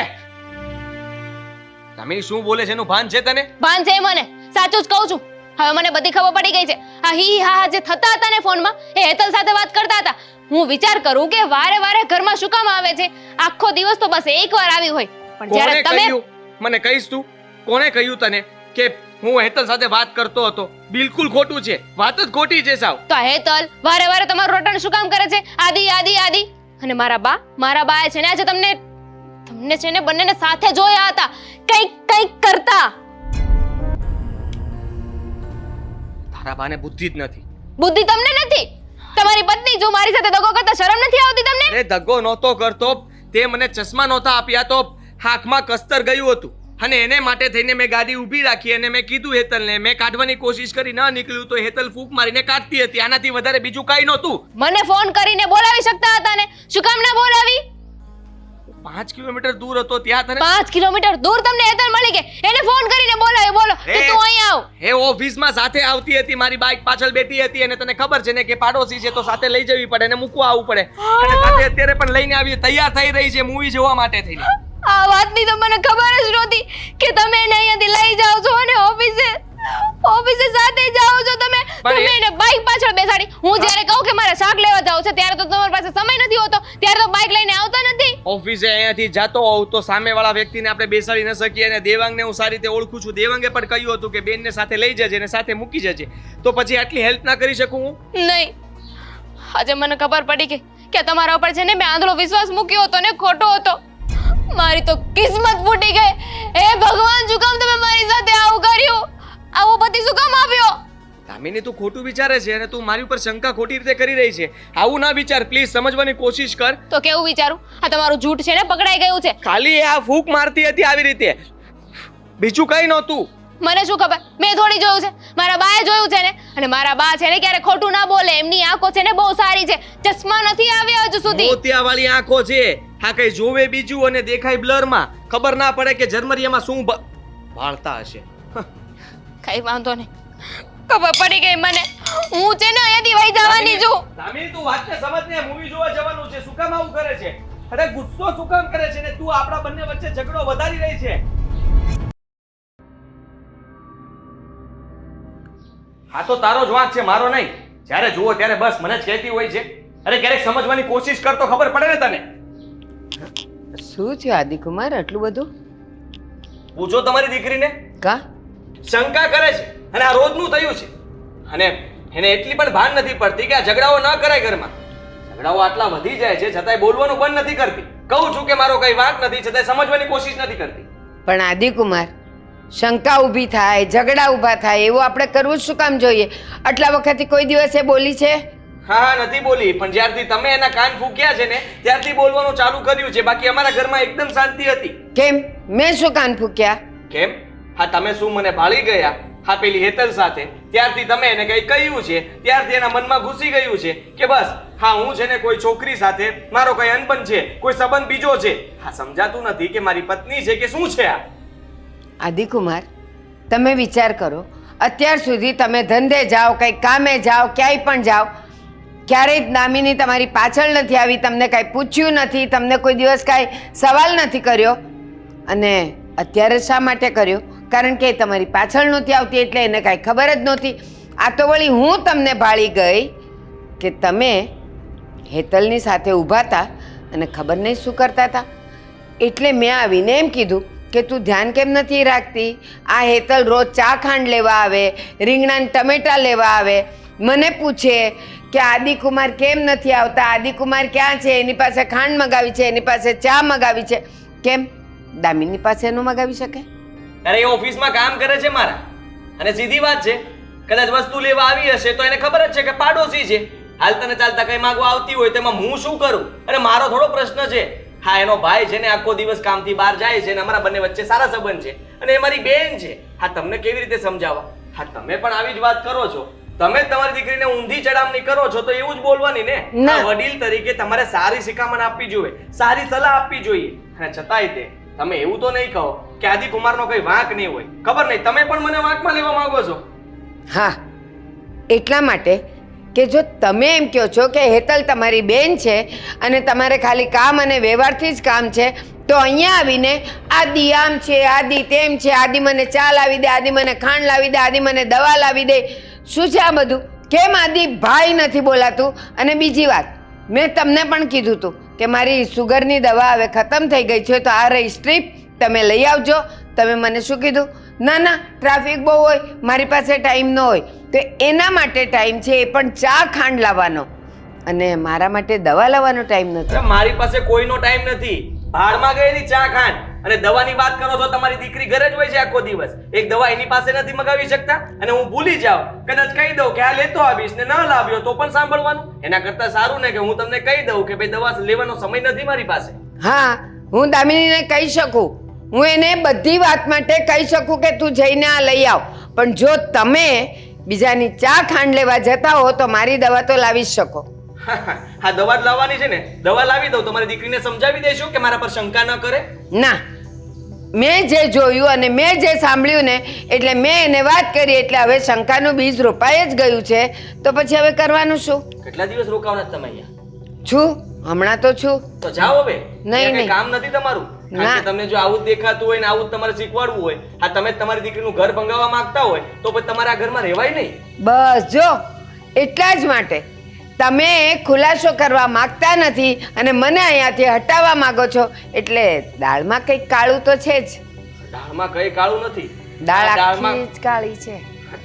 દામિની, શું બોલે છે? એનું ભાન છે તને? ભાન છે મને. સાચું જ કહું છું. હવે મને બધી ખબર પડી ગઈ છે. આ હી હા જે થતા હતા ને ફોનમાં, એ હેતલ સાથે વાત કરતા હતા. હું વિચાર કરું કે વારે વારે ઘરમાં શું કામ આવે છે? આખો દિવસ તો બસ એકવાર આવી હોય. પણ જ્યારે કોણે તમે કહ્યું? મને કહીશ તું? કોણે કહ્યું તને કે હું હેતલ સાથે વાત કરતો હતો. બિલકુલ ખોટું છે, વાત જ ખોટી છે સાવ. તો હેતલ વારે વારે તમારું રટણ શું કામ કરે છે? આદિ આદિ આદિ. અને મારા બાએ છે ને આજે તમને છે ને બંનેને સાથે જોયા હતા કંઈક કરતા. તારા બાને બુદ્ધિ જ નથી. બુદ્ધિ તમને નથી? તમારી પત્ની જો મારી સાથે દગો કરતા શરમ નથી આવતી તમને? અરે દગો નહોતો કરતો, તે મને ચશ્મા નહોતા આપ્યા તો આંખમાં કસ્તર ગયું હતું અને એને માટે થઈને મેં ગાડી ઊભી રાખી અને મેં કીધું હેતલને, મેં કાઢવાની કોશિશ કરી, ન નીકળ્યું તો હેતલ ફૂંક મારીને કાઢતી હતી. આનાથી વધારે બીજું કાંઈ નહોતું. મને ફોન કરીને બોલાવી શકતા હતા ને, શું કામ ના બોલાવી? 5 કિલોમીટર દૂર હતો ત્યાં તને 5 કિલોમીટર દૂર તમને હેતલ મળી કે એને ફોન કરીને બોલાવ્યો? બોલો કે તું અહીં આવ. એ ઓફિસમાં સાથે આવતી હતી, મારી બાઇક પાછળ બેઠી હતી અને તને ખબર છે ને કે પાડોશી છે તો સાથે લઈ જવી પડે અને મૂકવા આવવું પડે. અને સાથે અત્યારે પણ લઈને આવી, તૈયાર થઈ રહી છે મૂવી જોવા માટે થઈને. આ વાતની તો મને ખબર જ નહોતી કે તમે એને અહીંયાથી લઈ જાઓ છો અને ઓફિસે સાથે જાઓ છો તમે. તમે એને બાઇક પાછળ બેસાડી. હું જ્યારે કહું કે મારે શાક લેવા જાવ છે ત્યારે તો તમારી પાસે સમય નથી હોતો, ત્યારે તો બાઇક લઈને આવતા નથી. ઓફિસે અહીંયાથી જાતો હોઉં તો સામેવાળા વ્યક્તિને આપણે બેસાડી ન શકીએ અને દેવાંગને હું સારી રીતે ઓળખું છું. દેવાંગે પણ કહ્યું હતું કે બેનને સાથે લઈ જજે અને સાથે મૂકી જજે, તો પછી આટલી હેલ્પ ના કરી શકું હું? નહીં, આજે મને ખબર પડી કે તમારા ઉપર છે ને મેં આંધળો વિશ્વાસ મૂક્યો હતો ને ખોટો હતો. મારી તો કિસ્મત ફૂટી ગઈ. હે ભગવાન, શું કામ તમે મારી સાથે આવું કર્યું? આવો પતિ શું કામ આપ્યો? દામિની, તું ખોટું વિચારે છે અને તું મારી ઉપર શંકા ખોટી રીતે કરી રહી છે. આવું ના વિચાર, પ્લીઝ સમજવાની કોશિશ કર. તો કેવું વિચારું? આ તમારું જૂઠ છે ને પકડાઈ ગયું છે. ખાલી આ ફૂંક મારતી હતી આવી રીતે, બીજું કઈ નહોતું. મને શું ખબર? મેં થોડી જોયું છે, મારા બાએ જોયું છે ને. અને મારા બા છે ને ક્યારે ખોટું ના બોલે, એમની આંખો છે ને બહુ સારી છે, ચશ્મા નથી આવ્યા હજુ સુધી. મોતિયાવાળી આંખો છે. હા, કઈ જોવે બીજું અને દેખાય બ્લરમાં. ખબર ના પડે કે જર્મરીયામાં શું ભાળતા હશે. કઈ વાંધો નહીં, ખબર પડી ગઈ મને. હું છે ને અહીંયાથી વહી જવાની છું. દામિની, તું વાતને સમજ ને, મૂવી જોવા જવાનું છે. શું કામ આવું કરે છે? અરે ગુસ્સો શું કામ કરે છે ને તું આપણા બંને વચ્ચે ઝઘડો વધારી રહી છે. હા તો તારો જ વાંક છે, મારો નહીં. જ્યારે જુઓ ત્યારે બસ મને જ કહેતી હોય છે. અરે ક્યારેક સમજવાની કોશિશ કર તો ખબર પડે ને તને. શું છે આદિકુમાર આટલું બધું? પૂછો તમારી દીકરીને. કા શંકા કરે છે અને આ રોજનું થયું છે અને એને એટલી પણ ભાન નથી પડતી કે આ ઝઘડાઓ ન કરાય ઘરમાં. ઝઘડાઓ આટલા વધી જાય છે છતાંય બોલવાનું બંધ નથી કરતી. કહું છું કે મારો કઈ વાંક નથી છતાંય સમજવાની કોશિશ નથી કરતી. પણ આદિકુમાર, શંકા ઊભી થાય, ઝઘડા ઊભા થાય એવું આપણે કરવું જ શું કામ જોઈએ? આટલા વખતથી કોઈ દિવસે બોલી છે? હા, નથી બોલી, પણ જ્યારથી તમે એના કાન ફૂંક્યા છે ને ત્યારથી બોલવાનું ચાલુ કર્યું છે. બાકી અમારા ઘરમાં એકદમ શાંતિ હતી. કેમ? મેં શું કાન ફૂક્યા? કેમ? હા, તમે શું મને ભાળી ગયા? હા, પેલી હેતલ સાથે ત્યારથી તમે એને કઈ કહ્યું છે, ત્યારથી એના મનમાં ઘૂસી ગયું છે કે બસ હા હું છે ને કોઈ છોકરી સાથે મારો કઈ અનબન છે, કોઈ સંબંધ બીજો છે. હા, સમજાતું નથી કે મારી પત્ની છે કે શું છે આ? આદિકુમાર, તમે વિચાર કરો, અત્યાર સુધી તમે ધંધે જાઓ, કંઈ કામે જાઓ, ક્યાંય પણ જાઓ, ક્યારેય દામિની તમારી પાછળ નથી આવી, તમને કાંઈ પૂછ્યું નથી, તમને કોઈ દિવસ કાંઈ સવાલ નથી કર્યો. અને અત્યારે શા માટે કર્યો? કારણ કે તમારી પાછળ નહોતી આવતી એટલે એને કાંઈ ખબર જ નહોતી. આ તો વળી હું તમને ભાળી ગઈ કે તમે હેતલની સાથે ઊભા હતા અને ખબર નહીં શું કરતા હતા. એટલે મેં આવીને એમ કીધું કે તું ધ્યાન કેમ નથી રાખતી? આ હેતલ રોજ ચા ખાંડ લેવા આવે, રીંગણા ટમેટા લેવા આવે, મને પૂછે કે આદિકુમાર કેમ નથી આવતા, આદિકુમાર ક્યાં છે, એની પાસે ખાંડ મગાવી છે, એની પાસે ચા મગાવી છે. કેમ દામિની પાસે ન મગાવી શકે? અરે એ ઓફિસમાં કામ કરે છે મારા, અને સીધી વાત છે કદાચ વસ્તુ લેવા આવી હશે તો એને ખબર જ છે કે પાડોશી છે, હાલતા ને ચાલતા કઈ માંગવા આવતી હોય તેમાં હું શું કરું? અને મારો થોડો પ્રશ્ન છે. હા, એનો ભાઈ છે ને આખો દિવસ કામથી બહાર જાય છે અને અમારા બંને વચ્ચે સારા સંબંધ છે અને એ મારી બેન છે. હા, તમને કેવી રીતે સમજાવવા? હા, તમે પણ આવી જ વાત કરો છો. તમે તમારી દીકરીને ઊંધી ચડામણી કરો છો તો એવું જ બોલવાની ને. વડીલ તરીકે તમારે સારી શિખામણ આપવી જોઈએ, સારી સલાહ આપવી જોઈએ. અને છતાંય તે તમે એવું તો નહીં કહો કે આદિકુમારનો કઈ વાંક નહીં હોય. ખબર નહીં, તમે પણ મને વાંકમાં લેવા માંગો છો. હા, એટલા માટે કે જો તમે એમ કહો છો કે હેતલ તમારી બેન છે અને તમારે ખાલી કામ અને વ્યવહારથી જ કામ છે, તો અહીંયા આવીને આદિ આમ છે, આદિ તેમ છે, આદિ મને ચા લાવી દે, આદિ મને ખાંડ લાવી દે, આદિ મને દવા લાવી દે. શું છે આ બધું? કેમ આદિ ભાઈ નથી બોલાતું? અને બીજી વાત, મેં તમને પણ કીધું હતું કે મારી સુગરની દવા હવે ખતમ થઈ ગઈ છે તો આ રહી સ્ટ્રીપ, તમે લઈ આવજો. તમે મને શું કીધું ના ના ટ્રાફિક બહુ હોય, મારી પાસે ટાઈમ ન હોય, તો એના માટે ટાઈમ છે, એ પણ ચા ખાંડ લાવવાનો, અને મારા માટે દવા લાવવાનો ટાઈમ નથી. અરે મારી પાસે કોઈનો ટાઈમ નથી. ભાડમાં ગયેલી ચા ખાંડ અને દવાની વાત કરો છો. તમારી દીકરી ઘરે જ હોય છે આખો દિવસ. એક દવા એની પાસે નથી મગાવી શકતા? અને હું ભૂલી જાઉં, કદાચ કહી દઉં કે આ લેતો આવીશ ને ન લાવ્યો તો પણ સાંભળવાનું. એના કરતાં સારું ને કે હું તમને કહી દઉં કે ભાઈ દવા લેવાનો સમય નથી મારી પાસે. હા, હું દામિનીને કહી શકું, હું એને બધી વાત માટે કહી શકું કે તું જઈને આ લઈ આવ, પણ જો તમે બીજાની ચા ખાંડ લેવા જતા હો તો મારી દવા તો લાવી જ શકો. હા, દવા જ લાવવાની છે ને, દવા લાવી દઉં. તમારી દીકરીને સમજાવી દેશો કે મારા પર શંકા ન કરે. ના, મેં જે જોયું અને મેં જે સાંભળ્યું ને એટલે મેં એને વાત કરી, એટલે હવે શંકાનું બીજ રોપાઈ જ ગયું છે, તો પછી હવે કરવાનું શું? કેટલા દિવસ રોકાવાના તમે અહીંયા? છું, હમણાં તો છું. તો જાઓ હવે. નહીં, અહીંયા કંઈ નહીં. કામ નથી તમારું. કારણ કે તમને જો આવું જ દેખાતું હોય ને આવું જ તમારે શીખવાડવું હોય, આ તમે જ તમારી દીકરીનું ઘર ભંગાવવા માંગતા હોય તો પછી તમારે આ ઘરમાં રહેવાય નહીં. બસ જો એટલા જ માટે તમે ખુલાસો કરવા માંગતા નથી અને મને અહીંયાથી હટાવવા માંગો છો, એટલે દાળમાં કંઈક કાળું તો છે જ. દાળમાં કઈ કાળું નથી. દાળ આ દાળમાં આખી જ કાળી છે.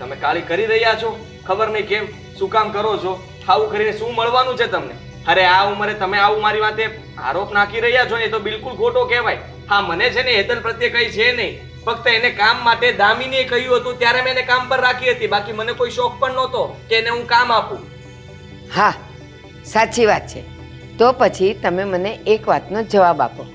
તમે કાળી કરી રહ્યા છો, ખબર નહીં કેમ, શું કામ કરો છો, આવું કરીને શું મળવાનું છે તમને? અરે આ ઉંમરે તમે આવું મારી વાતે આરોપ નાખી રહ્યા છો ને, એ તો બિલકુલ ખોટો કહેવાય. હા, મને છે ને હેતલ પ્રત્યે કઈ છે નહીં, ફક્ત એને કામ માટે દામિનીએ કહ્યું હતું ત્યારે મેં એને કામ પર રાખી હતી. બાકી મને કોઈ શોખ પણ નહોતો કે એને હું કામ આપું. હા, સાચી વાત છે. તો પછી તમે મને એક વાતનો જવાબ આપો.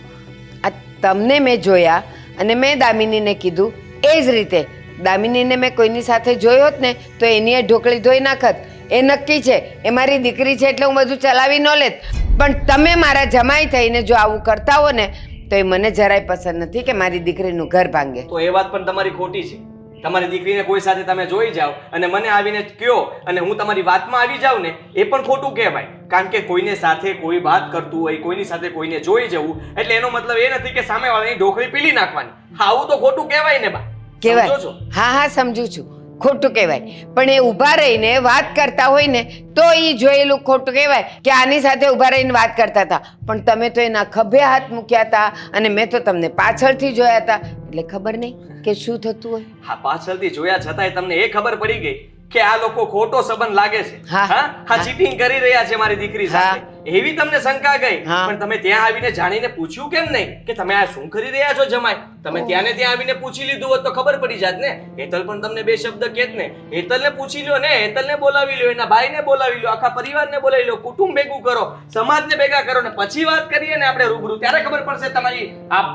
આ તમને મેં જોયા અને મેં દામિનીને કીધું, એ જ રીતે દામિનીને મેં કોઈની સાથે જોઈ હોત ને તો એની એ ઢોકળી ધોઈ નાખત. એ નક્કી છે, એ મારી દીકરી છે એટલે હું બધું ચલાવી ન લેત. પણ તમે મારા જમાઈ થઈને જો આવું કરતા હો ને તો એ મને જરાય પસંદ નથી કે મારી દીકરીનું ઘર ભાંગે. તો એ વાત પણ તમારી ખોટી છે. તમારી દીકરીને કોઈ સાથે તમે જોઈ જાઓ અને મને આવીને કહો અને હું તમારી વાતમાં આવી જાઉં ને, એ પણ ખોટું કહેવાય. કારણ કે કોઈને સાથે કોઈ વાત કરતું હોય, કોઈની સાથે કોઈને જોઈ જવું, એટલે એનો મતલબ એ નથી કે સામેવાળાની ઢોકળી પીલી નાખવાની. આવું તો ખોટું કહેવાય ને બા. કહેવાય. સમજો છો? હા હા, સમજુ છું, ખોટું કહેવાય. પણ એ ઊભા રહીને વાત કરતા હોય ને તો એ જોયેલું ખોટું કહેવાય કે આની સાથે ઊભા રહીને વાત કરતા હતા, પણ તમે તો એના ખભે હાથ મૂક્યા હતા અને મેં તો તમને પાછળથી જોયા હતા, એટલે ખબર નહીં કે શું થતું હોય. હા, પાછળથી જોયા છતાંય તમને એ ખબર પડી ગઈ કે આ લોકો ખોટો સંબંધ લાગે છે. હા, હા, ચીટિંગ કરી રહ્યા છે મારી દીકરી સાથે, એવી તમને શંકા ગઈ. હા. પણ તમે ત્યાં આવીને જાણીને પૂછ્યું કેમ નહીં કે તમે આ શું કરી રહ્યા છો જમાઈ? તમે ત્યાં ને ત્યાં આવીને પૂછી લીધું હોત તો ખબર પડી જાત ને. હેતલ પણ તમને બે શબ્દ કહેત ને. હેતલને પૂછી લ્યો ને, હેતલને બોલાવી લ્યો, એના ભાઈને બોલાવી લ્યો, આખા પરિવારને બોલાવી લ્યો, કુટુંબ ભેગું કરો, સમાજને ભેગા કરો ને પછી વાત કરીએ ને આપણે રૂબરૂ, ત્યારે ખબર પડશે તમારી આ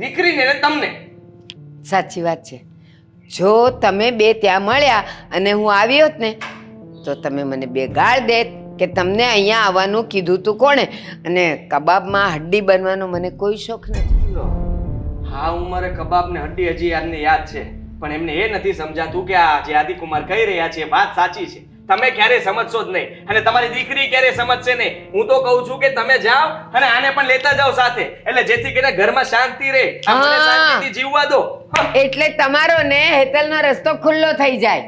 દીકરીને ને તમને. સાચી વાત છે. જો તમે બે ત્યાં મળ્યા અને હું આવી હોત ને તો તમે મને બે ગાળ દેત કે તમને અહીંયા આવવાનું કીધું તું કોણે, અને કબાબમાં હડ્ડી બનવાનો મને કોઈ શોખ નથી. હા, ઉંમરે કબાબ ને હડ્ડી હજી આમને યાદ છે, પણ એમને એ નથી સમજાતું કે આ જે આદિકુમાર કહી રહ્યા છે એ વાત સાચી છે. તમે ક્યારે સમજશો જ નહીં અને તમારી દીકરી ક્યારે સમજશે નહીં. હું તો કહું છું કે તમે જાઓ અને આને પણ લેતા જાઓ સાથે, એટલે જેથી કરીને ઘરમાં શાંતિ રહે. આ મને શાંતિથી જીવવા દો. એટલે તમારો ને હેતલનો રસ્તો ખુલ્લો થઈ જાય.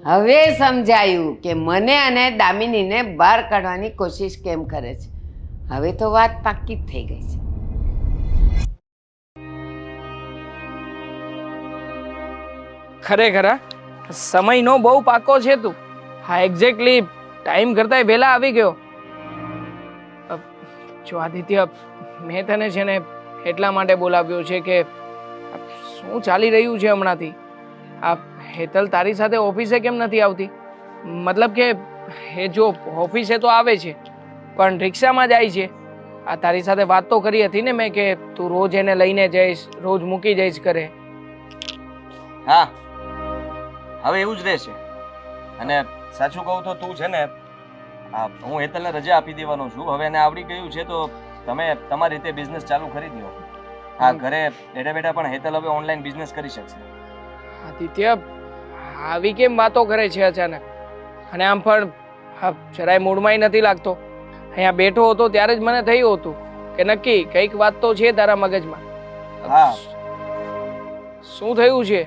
હવે સમજાયું કે મને અને દામિનીને બહાર કાઢવાની કોશિશ કેમ કરે છે. હવે તો વાત પાક્કી જ થઈ ગઈ છે. ખરેખર સમયનો બહુ પાકો છે તું. હા, એક્ઝેક્ટલી ટાઈમ કરતાંય વહેલા આવી ગયો. જો આદિત્ય, મેં તને છે ને એટલા માટે બોલાવ્યો છે કે શું ચાલી રહ્યું છે હમણાંથી. આ હેતલ તારી સાથે ઓફિસે કેમ નથી આવતી? મતલબ કે એ જો ઓફિસે તો આવે છે પણ રિક્ષામાં જાય છે. આ તારી સાથે વાત તો કરી હતી ને મેં કે તું રોજ એને લઈને જઈશ, રોજ મૂકી જઈશ કરે. હા, હવે એવું જ રહેશે. અને સાચું કહું તો તું છે ને, હું હેતલને રજા આપી દેવાનો છું. હવે એને આવડી ગયું છે તો તમે તમારી રીતે બિઝનેસ ચાલુ કરી દો. હા, ઘરે બેઠા બેઠા પણ હેતલ હવે ઓનલાઈન બિઝનેસ કરી શકશે. આદિત્ય, આવી કેમ વાતો કરે છે અચાનક? અને આમ પણ જરાય મૂડમાંય નથી લાગતો. અહીંયા બેઠો હતો ત્યારે જ મને થયું હતું કે નક્કી કંઈક વાત તો છે તારા મગજમાં. હા, શું થયું છે?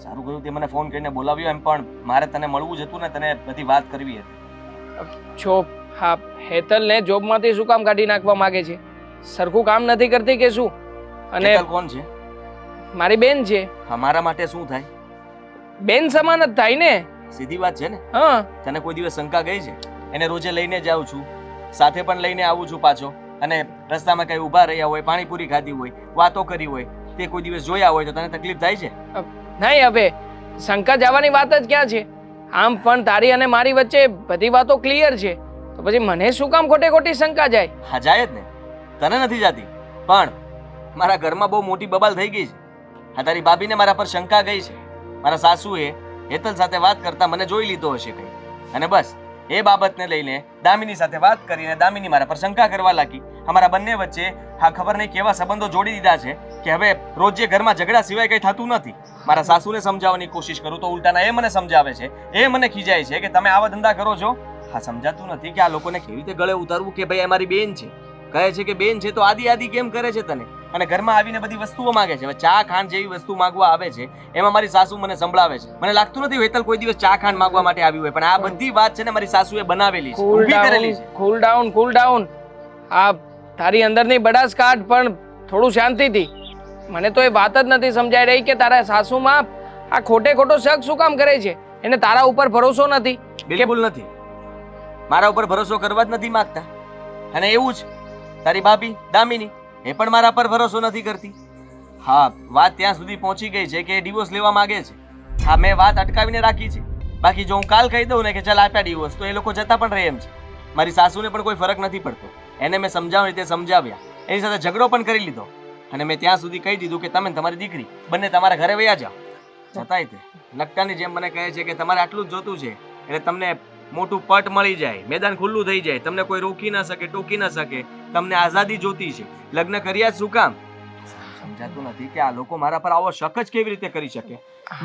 સારું કર્યું તે મને ફોન કરીને બોલાવ્યો. એમ પણ મારે તને મળવું જ હતું ને, તને બધી વાત કરવી હતી. જો હા, હેતલને જોબમાંથી શું કામ કાઢી નાખવા માંગે છે? સરખું કામ નથી કરતી કે શું? અને હેતલ કોણ છે? મારી બેન છે. અમારા માટે શું થાય? બેન સમાન જ થાય ને. સીધી વાત છે ને. હા, તને કોઈ દિવસ શંકા ગઈ છે? એને રોજે લઈને જાઉં છું, સાથે પણ લઈને આવું છું પાછો, અને રસ્તામાં કઈ ઊભા રહ્યા હોય, પાણીપુરી ખાધી હોય, વાતો કરી હોય, તે કોઈ દિવસ જોયા હોય તો તને તકલીફ થાય છે? નહીં હવે શંકા જવાની વાત જ ક્યાં છે? આમ પણ તારી અને મારી વચ્ચે બધી વાતો ક્લિયર છે, તો પછી મને શું કામ ખોટે ખોટી શંકા જાય? હા જાય જ ને, તને નથી જાતી, પણ મારા ઘરમાં બહુ મોટી બબાલ થઈ ગઈ છે. હા, તારી ભાભીને મારા પર શંકા ગઈ છે. મારા સાસુએ હેતલ સાથે વાત કરતા મને જોઈ લીધો હશે કંઈ, અને બસ એ બાબતને લઈને દામિની સાથે વાત કરીને દામિની મારા પર શંકા કરવા લાગી. અમારા બંને વચ્ચે હા ખબર નહીં કેવા સંબંધો જોડી દીધા છે કે હવે રોજ જે ઘરમાં ઝઘડા સિવાય કંઈ થતું નથી. મારા સાસુને સમજાવવાની કોશિશ કરું તો ઉલટાના એ મને સમજાવે છે, એ મને ખીજાય છે કે તમે આવા ધંધા કરો છો. હા, સમજાતું નથી કે આ લોકોને કેવી રીતે ગળે ઉતારવું કે ભાઈ અમારી બેન છે, કહે છે કે બેન છે તો આદિ આદિ કેમ કરે છે તને, અને ઘરમાં આવીને બધી વસ્તુઓ માંગે છે. હવે ચા ખાંડ જેવી વસ્તુ માંગવા આવે છે, એમાં મારી સાસુ મને સંભળાવે છે. મને લાગતું નથી હેતલ કોઈ દિવસ ચા ખાંડ માંગવા માટે આવી હોય, પણ આ બધી વાત છે ને મારી સાસુએ બનાવેલી છે, કૂલ ઊભી કરેલી ડાઉન, છે. Cool down, cool down. આ તારી અંદરની બડાસ કાઢ, પણ થોડું શાંતિથી. મને તો એ વાત જ નથી સમજાઈ રહી કે તારા સાસુમાં આ ખોટે ખોટો શક શું કામ કરે છે? એને તારા ઉપર ભરોસો નથી કે બિલકુલ નથી, મારા ઉપર ભરોસો કરવા જ નથી માંગતા. અને એવું જ તારી ભાભી દામિની એ પણ મારા પર ભરોસો નથી કરતી. હા, વાત ત્યાં સુધી પહોંચી ગઈ છે કે ડિવોર્સ લેવા માંગે છે. હા, મેં વાત અટકાવીને રાખી છે. બાકી જો હું કાલ કહી દઉં ને કે ચાલ આપ્યા ડિવોર્સ, તો એ લોકો જતા પણ રહે એમ છે. મારી સાસુને પણ કોઈ ફરક નથી પડતો. એને મેં સમજાવવાની રીતે સમજાવ્યા, એની સાથે ઝઘડો પણ કરી લીધો, અને મેં ત્યાં સુધી કહી દીધું કે તમે તમારી દીકરી બંને તમારા ઘરે વયા જાઓ. છતાંય તે નકટાની જેમ મને કહે છે કે તમારે આટલું જ જોતું છે, એટલે તમને મોટું પટ મળી જાય, મેદાન ખુલ્લું થઈ જાય, તમને કોઈ રોકી ના શકે, ટોકી ના શકે, તમને આઝાદી જોતી છે. લગ્ન કર્યા જ શું કામ? સમજાતું નથી કે આ લોકો મારા પર આવો શક જ કેવી રીતે કરી શકે.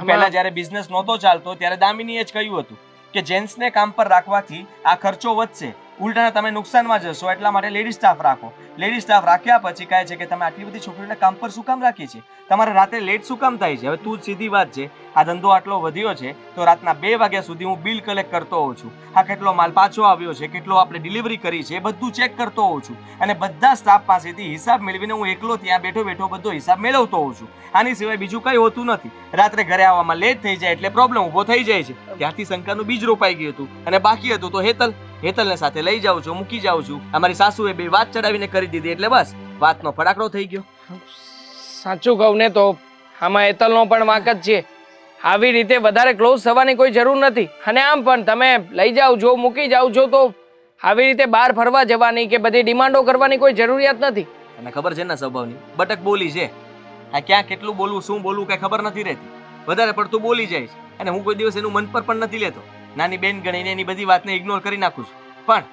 પહેલા જ્યારે બિઝનેસ નહોતો ચાલતો ત્યારે દામિનીએ જ કહ્યું હતું કે જેન્ટ્સને કામ પર રાખવાથી આ ખર્ચો વધશે, ઉલટાના તમે નુકસાનમાં જશો, એટલા માટે લેડી સ્ટાફ રાખો. લેડી સ્ટાફ રાખ્યા પછી કહે છે કે તમે આટલી બધી છોકરીઓને કામ પર શું કામ રાખી છે, તમારે રાતે લેટ શું કામ થાય છે? હવે તું જ સીધી વાત છે, આ ધંધો આટલો વધ્યો છે તો રાતના 2 વાગ્યા સુધી હું બિલ કલેક્ટ કરતો હોઉં છું. આ કેટલો માલ પાછો આવ્યો છે, કેટલો આપણે ડિલિવરી કરી છે, એ બધું ચેક કરતો હોઉં છું, અને બધા સ્ટાફ પાસેથી હિસાબ મેળવીને હું એકલો ત્યાં બેઠો બેઠો બધો હિસાબ મેળવતો હોઉં છું. આની સિવાય બીજું કંઈ હોતું નથી. રાત્રે ઘરે આવવામાં લેટ થઈ જાય એટલે પ્રોબ્લેમ ઊભો થઈ જાય છે. ત્યાંથી શંકાનું બીજ રોપાઈ ગયું હતું, અને બાકી હતું તો હેતલને સાથે લઈ જાઉં છું, મૂકી જાઉં છું. અમારી સાસુએ બે વાત ચડાવીને કરી દીધી, એટલે બસ વાતનો ફડાકડો થઈ ગયો. સાચું કહું ને તો આમાં હેતલનો પણ વાંક જ છે. આવી રીતે વધારે ક્લોઝ થવાની કોઈ જરૂર નથી. અને આમ પણ તમે લઈ જાઓ છો, મૂકી જાઓ છો, તો આવી રીતે બહાર ફરવા જવાની કે બધી ડિમાન્ડો કરવાની કોઈ જરૂરિયાત નથી. તને ખબર છે ને સ્વભાવની બટક બોલી છે. આ ક્યાં કેટલું બોલવું, શું બોલવું કઈ ખબર નથી રહેતી. વધારે પડતું બોલી જાય છે, અને હું કોઈ દિવસ એનું મન પર પણ નથી લેતો. નાની બેન ગણીને એની બધી વાતને ઇગ્નોર કરી નાખું છું. પણ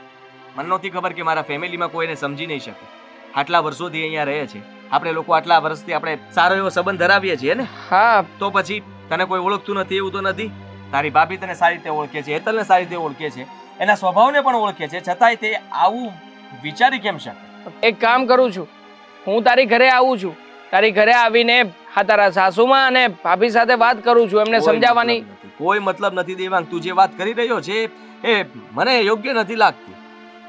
મને નહોતી ખબર કે મારા ફેમિલીમાં કોઈને સમજી નહીં શકે. આટલા વર્ષોથી અહીંયા રહે છે આપણે લોકો, આટલા વર્ષથી આપણે સારો એવો સંબંધ ધરાવીએ છીએ ને. હા, તો પછી તને કોઈ ઓળખતું નથી એવું તો નથી? તારી ભાભી તને સારી રીતે ઓળખે છે, હેતલને સારી રીતે ઓળખે છે, એના સ્વભાવને પણ ઓળખે છે, છતાંય તે આવું વિચારી કેમ શકે? એક કામ કરું છું, હું તારી ઘરે આવું છું. તારી ઘરે આવીને હા તારા સાસુમાં અને ભાભી સાથે વાત કરું છું, એમને સમજાવવાની. કોઈ મતલબ નથી દેવાંગ. તું જે વાત કરી રહ્યો છે એ મને યોગ્ય નથી લાગતી.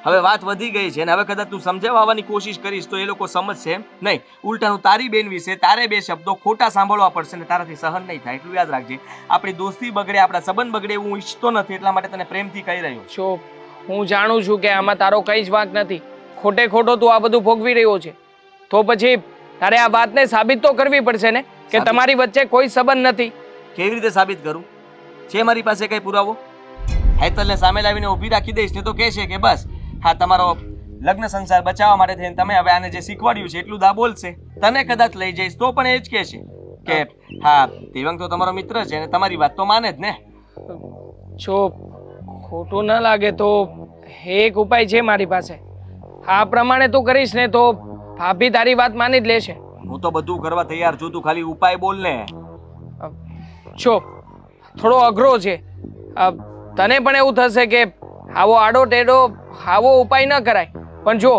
હવે વાત વધી ગઈ છે, અને હવે કદાચ તું સમજાવવાની કોશિશ કરીશ તો એ લોકો સમજશે નહીં. ઉલટાનું તારી બેન વિશે તારે બે શબ્દો ખોટા સાંભળવા પડશે, ને તારાથી સહન નહીં થાય. એટલું યાદ રાખજે, આપણી દોસ્તી બગડે, આપણા સંબંધ બગડે એવું ઈચ્છતો નથી, એટલા માટે તને પ્રેમથી કહી રહ્યો છું. જો હું જાણું છું કે આમાં તારો કઈ જ વાંક નથી, ખોટે ખોટો તું આ બધું ભોગવી રહ્યો છે, તો પછી તારે આ વાતને સાબિત તો કરવી પડશે ને કે તમારી વચ્ચે કોઈ સંબંધ નથી. કેવી રીતે સાબિત કરું? છે મારી પાસે કઈ પુરાવો? હેતલને સામે લાવીને ઊભી રાખી દઈશ ને તો કહેશે કે બસ હા તમારો લગ્ન સંસાર બચાવવા માટે થઈને તમે હવે આને જે શીખવાડ્યું છે એટલું દા બોલશે. તને કદાચ લઈ જઈશ તો પણ એ જ કહેશે કે હા દેવાંગ તો તમારો મિત્ર છે, અને તમારી વાત તો માને જ ને. જો ખોટું ન લાગે તો એક ઉપાય છે મારી પાસે. આ પ્રમાણે તું કરીશ ને તો ભાભી તારી વાત માની જ લેશે. હું તો બધું કરવા તૈયાર છું, તું ખાલી ઉપાય બોલ ને. જો થોડો અઘરો છે, તને પણ એવું થશે કે આવો આડો ટેડો આવો ઉપાય ન કરાય, પણ જો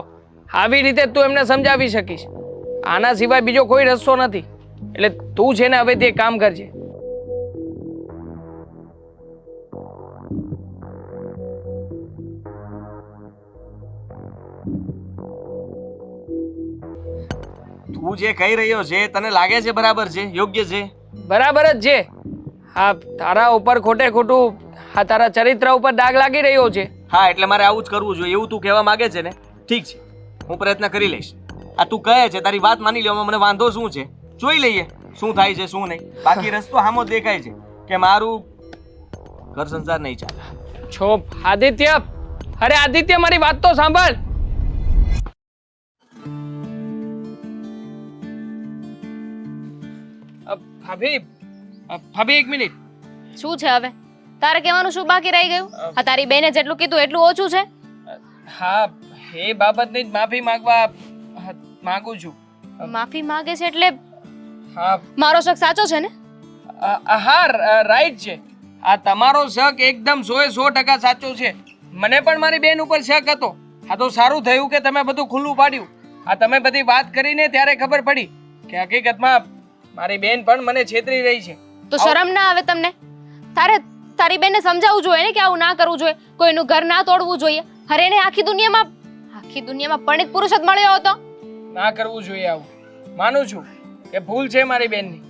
આવી રીતે તું એમને સમજાવી શકીશ, આના સિવાય બીજો કોઈ રસ્તો નથી. એટલે તું છે ને હવેથી એક કામ કરજે. તું જે કહી રહ્યો છે તને લાગે છે બરાબર છે, યોગ્ય છે? બરાબર જ છે. હા, તારા ઉપર ખોટે ખોટું હા તારા ચરિત્ર ઉપર દાગ લાગી રહ્યો છે. હા, એટલે મારે આવું જ કરવું જોઈએ એવું તું કહેવા માંગે છે ને? ઠીક છે, હું પ્રયત્ન કરી લઈશ. આ તું કહે છે તારી વાત માની લેવામાં મને વાંધો શું છે? જોઈ લઈએ શું થાય છે શું નહીં. બાકી રસ્તો સામો દેખાય છે કે મારું ઘર સંસાર નહીં ચાલે. છો આદિત્ય, અરે આદિત્ય મારી વાત તો સાંભળ. ભાભી, ભાભી એક મિનિટ. શું છે હવે? તારે કહેવાનું શું બાકી રહી ગયું? આ તારી બેને જેટલું કીધું એટલું ઓછું છે. હા, એ બાબતની જ માફી માંગવા માંગુ છું. માફી માંગે છે એટલે હા મારો શક સાચો છે ને? હા, રાઈટ છે. આ તમારો શક એકદમ 100% સાચો છે. મને પણ મારી બેન ઉપર શક હતો. આ તો સારું થયું કે તમે બધું ખુલ્લું પાડ્યું. આ તમે બધી વાત કરીને ત્યારે ખબર પડી કે હકીકતમાં મારી બેન પણ મને છેતરી રહી છે. તો શરમ ના આવે તમને? તારે તારી બેનને સમજાવવું જોઈએ ને કે આવું ના કરવું જોઈએ, કોઈનું ઘર ના તોડવું જોઈએ. અરે એને આખી દુનિયામાં પરણિત પુરુષ જ મળ્યો હતો. ના કરવું જોઈએ આવું. માનું છું કે ભૂલ છે મારી બેનની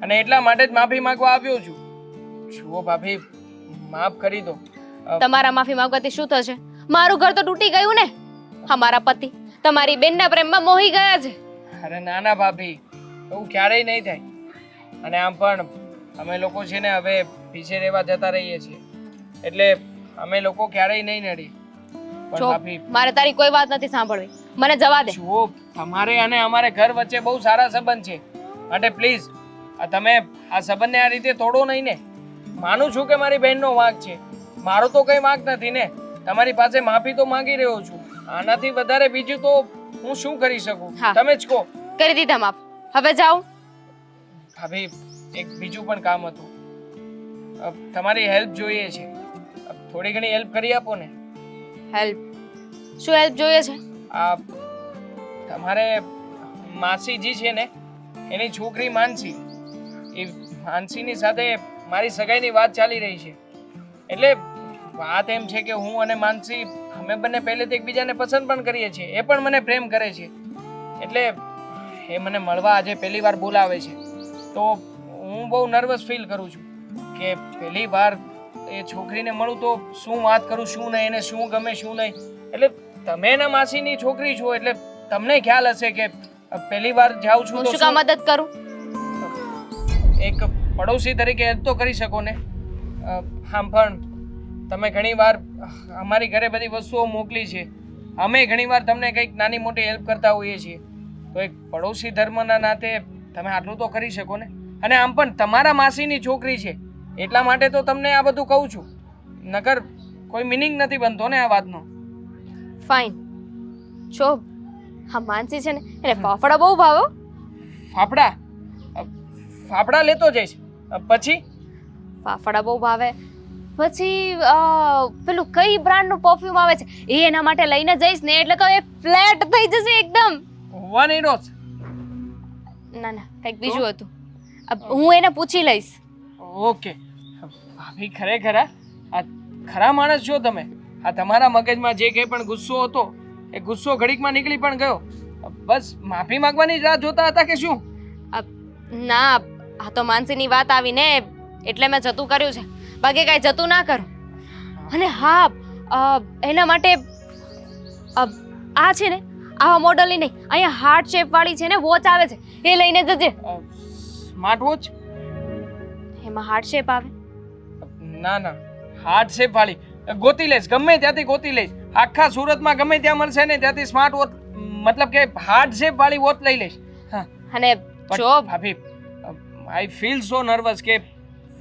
અને એટલા માટે જ માફી માંગવા આવ્યો છું. જુઓ ભાભી, માફ કરી દો. તમારા માફી માંગવાથી શું થશે? મારું ઘર તો તૂટી ગયું ને. અમારા પતિ તમારી બેનના પ્રેમમાં મોહી ગયા છે. અરે ના ના ભાભી, એવું ક્યારેય નહીં થાય. અને આમ પણ અમે લોકો છે ને હવે પીછે રહેવા જતા રહીએ છીએ, એટલે અમે લોકો ક્યારેય નહીં નડીએ. પણ જો ભાભી, મારે તારી કોઈ વાત નથી સાંભળવી, મને જવા દે. જુઓ તમારે અને અમારે ઘર વચ્ચે બહુ સારા સંબંધ છે, માટે પ્લીઝ તમે આ સંબંધને આ રીતે તોડો નહીં ને. માનું છું કે મારી બહેનનો વાંક છે, મારો તો કંઈ વાંક નથી ને. તમારી પાસે માફી તો માંગી રહ્યો છું. આનાથી વધારે બીજું તો હું શું કરી શકું? હા. તમે જ કહો. કરી દીધા માફ. હવે જાઓ. ભાભી, એક બીજું પણ કામ હતું. તમારી હેલ્પ જોઈએ છે. થોડી ઘણી હેલ્પ કરી આપો ને. હેલ્પ? શું હેલ્પ જોઈએ છે? આ તમારે માસીજી છે ને, એની છોકરી માનસી, એ માનસીની સાથે મારી સગાઈની વાત ચાલી રહી છે. એટલે વાત એમ છે કે હું અને માનસી અમે બંને પહેલેથી એકબીજાને પસંદ પણ કરીએ છીએ. એ પણ મને પ્રેમ કરે છે. એટલે એ મને મળવા આજે પહેલી વાર બોલાવે છે. તો હું બહુ નર્વસ ફીલ કરું છું કે પહેલી વાર એ છોકરીને મળું તો શું વાત કરું, શું નહીં, એને શું ગમે શું નહીં. એટલે તમે એના માસીની છોકરી છો એટલે તમને ખ્યાલ હશે કે પહેલી વાર જાઉં છું હું તો શું કામ મદદ કરું? એક પડોશી તરીકે હેલ્પ તો કરી શકો ને. આમ પણ તમે ઘણીવાર અમારી ઘરે બધી વસ્તુઓ મોકલી છે, અમે ઘણીવાર તમને કંઈક નાની મોટી હેલ્પ કરતા હોઈએ છીએ, તો એક પડોશી ધર્મના નાતે તમે આટલું તો કરી શકો ને. અને આમ પણ તમારા માસીની છોકરી છે એટલા માટે તો તમને આ બધું કહું છું, નકર કોઈ મિનિંગ નથી બનતો ને આ વાતનો. ફાઇન. જો હા માનસી છે ને એને ફાફડા બહુ ભાવે. ફાફડા? ફાફડા લેતો જઈશ. પછી ફાફડા બહુ ભાવે. પછી પેલું કઈ બ્રાન્ડનું પરફ્યુમ આવે છે એ એના માટે લઈને જઈશ ને એટલે તો એ ફ્લેટ થઈ જશે એકદમ. One Eros? ના ના, કંઈક બીજું હતું. હું એને પૂછી લઈશ. ઓકે ભાભી, ખરેખર આ ખરા માણસ છો તમે. આ તમારા મગજમાં જે કંઈ પણ ગુસ્સો હતો એ ગુસ્સો ઘડીકમાં નીકળી પણ ગયો. બસ માફી માંગવાની જ રાહ જોતા હતા કે શું? ના, આ તો માનસીની વાત આવી ને એટલે મેં જતું કર્યું છે, બાકી કાંઈ જતું ના કરું. અને હા, એના માટે આ છે ને આવા મોડલની નહીં, અહીંયા હાર્ટ શેપ વાળી છે ને વોચ આવે છે, એ લઈને જજે. Smart watch? એમાં હાર્ટ શેપ આવે? ના ના, હાર્ટ શેપ વાળી ગોતી લઈશ, ગમે ત્યાંથી ગોતી લઈશ. આખા સુરતમાં ગમે ત્યાં મળશે ને ત્યાંથી સ્માર્ટ વોચ, મતલબ કે હાર્ટ શેપ વાળી વોચ લઈ લઈશ. હા. અને જો ભાભી, આઈ ફીલ સો નર્વસ કે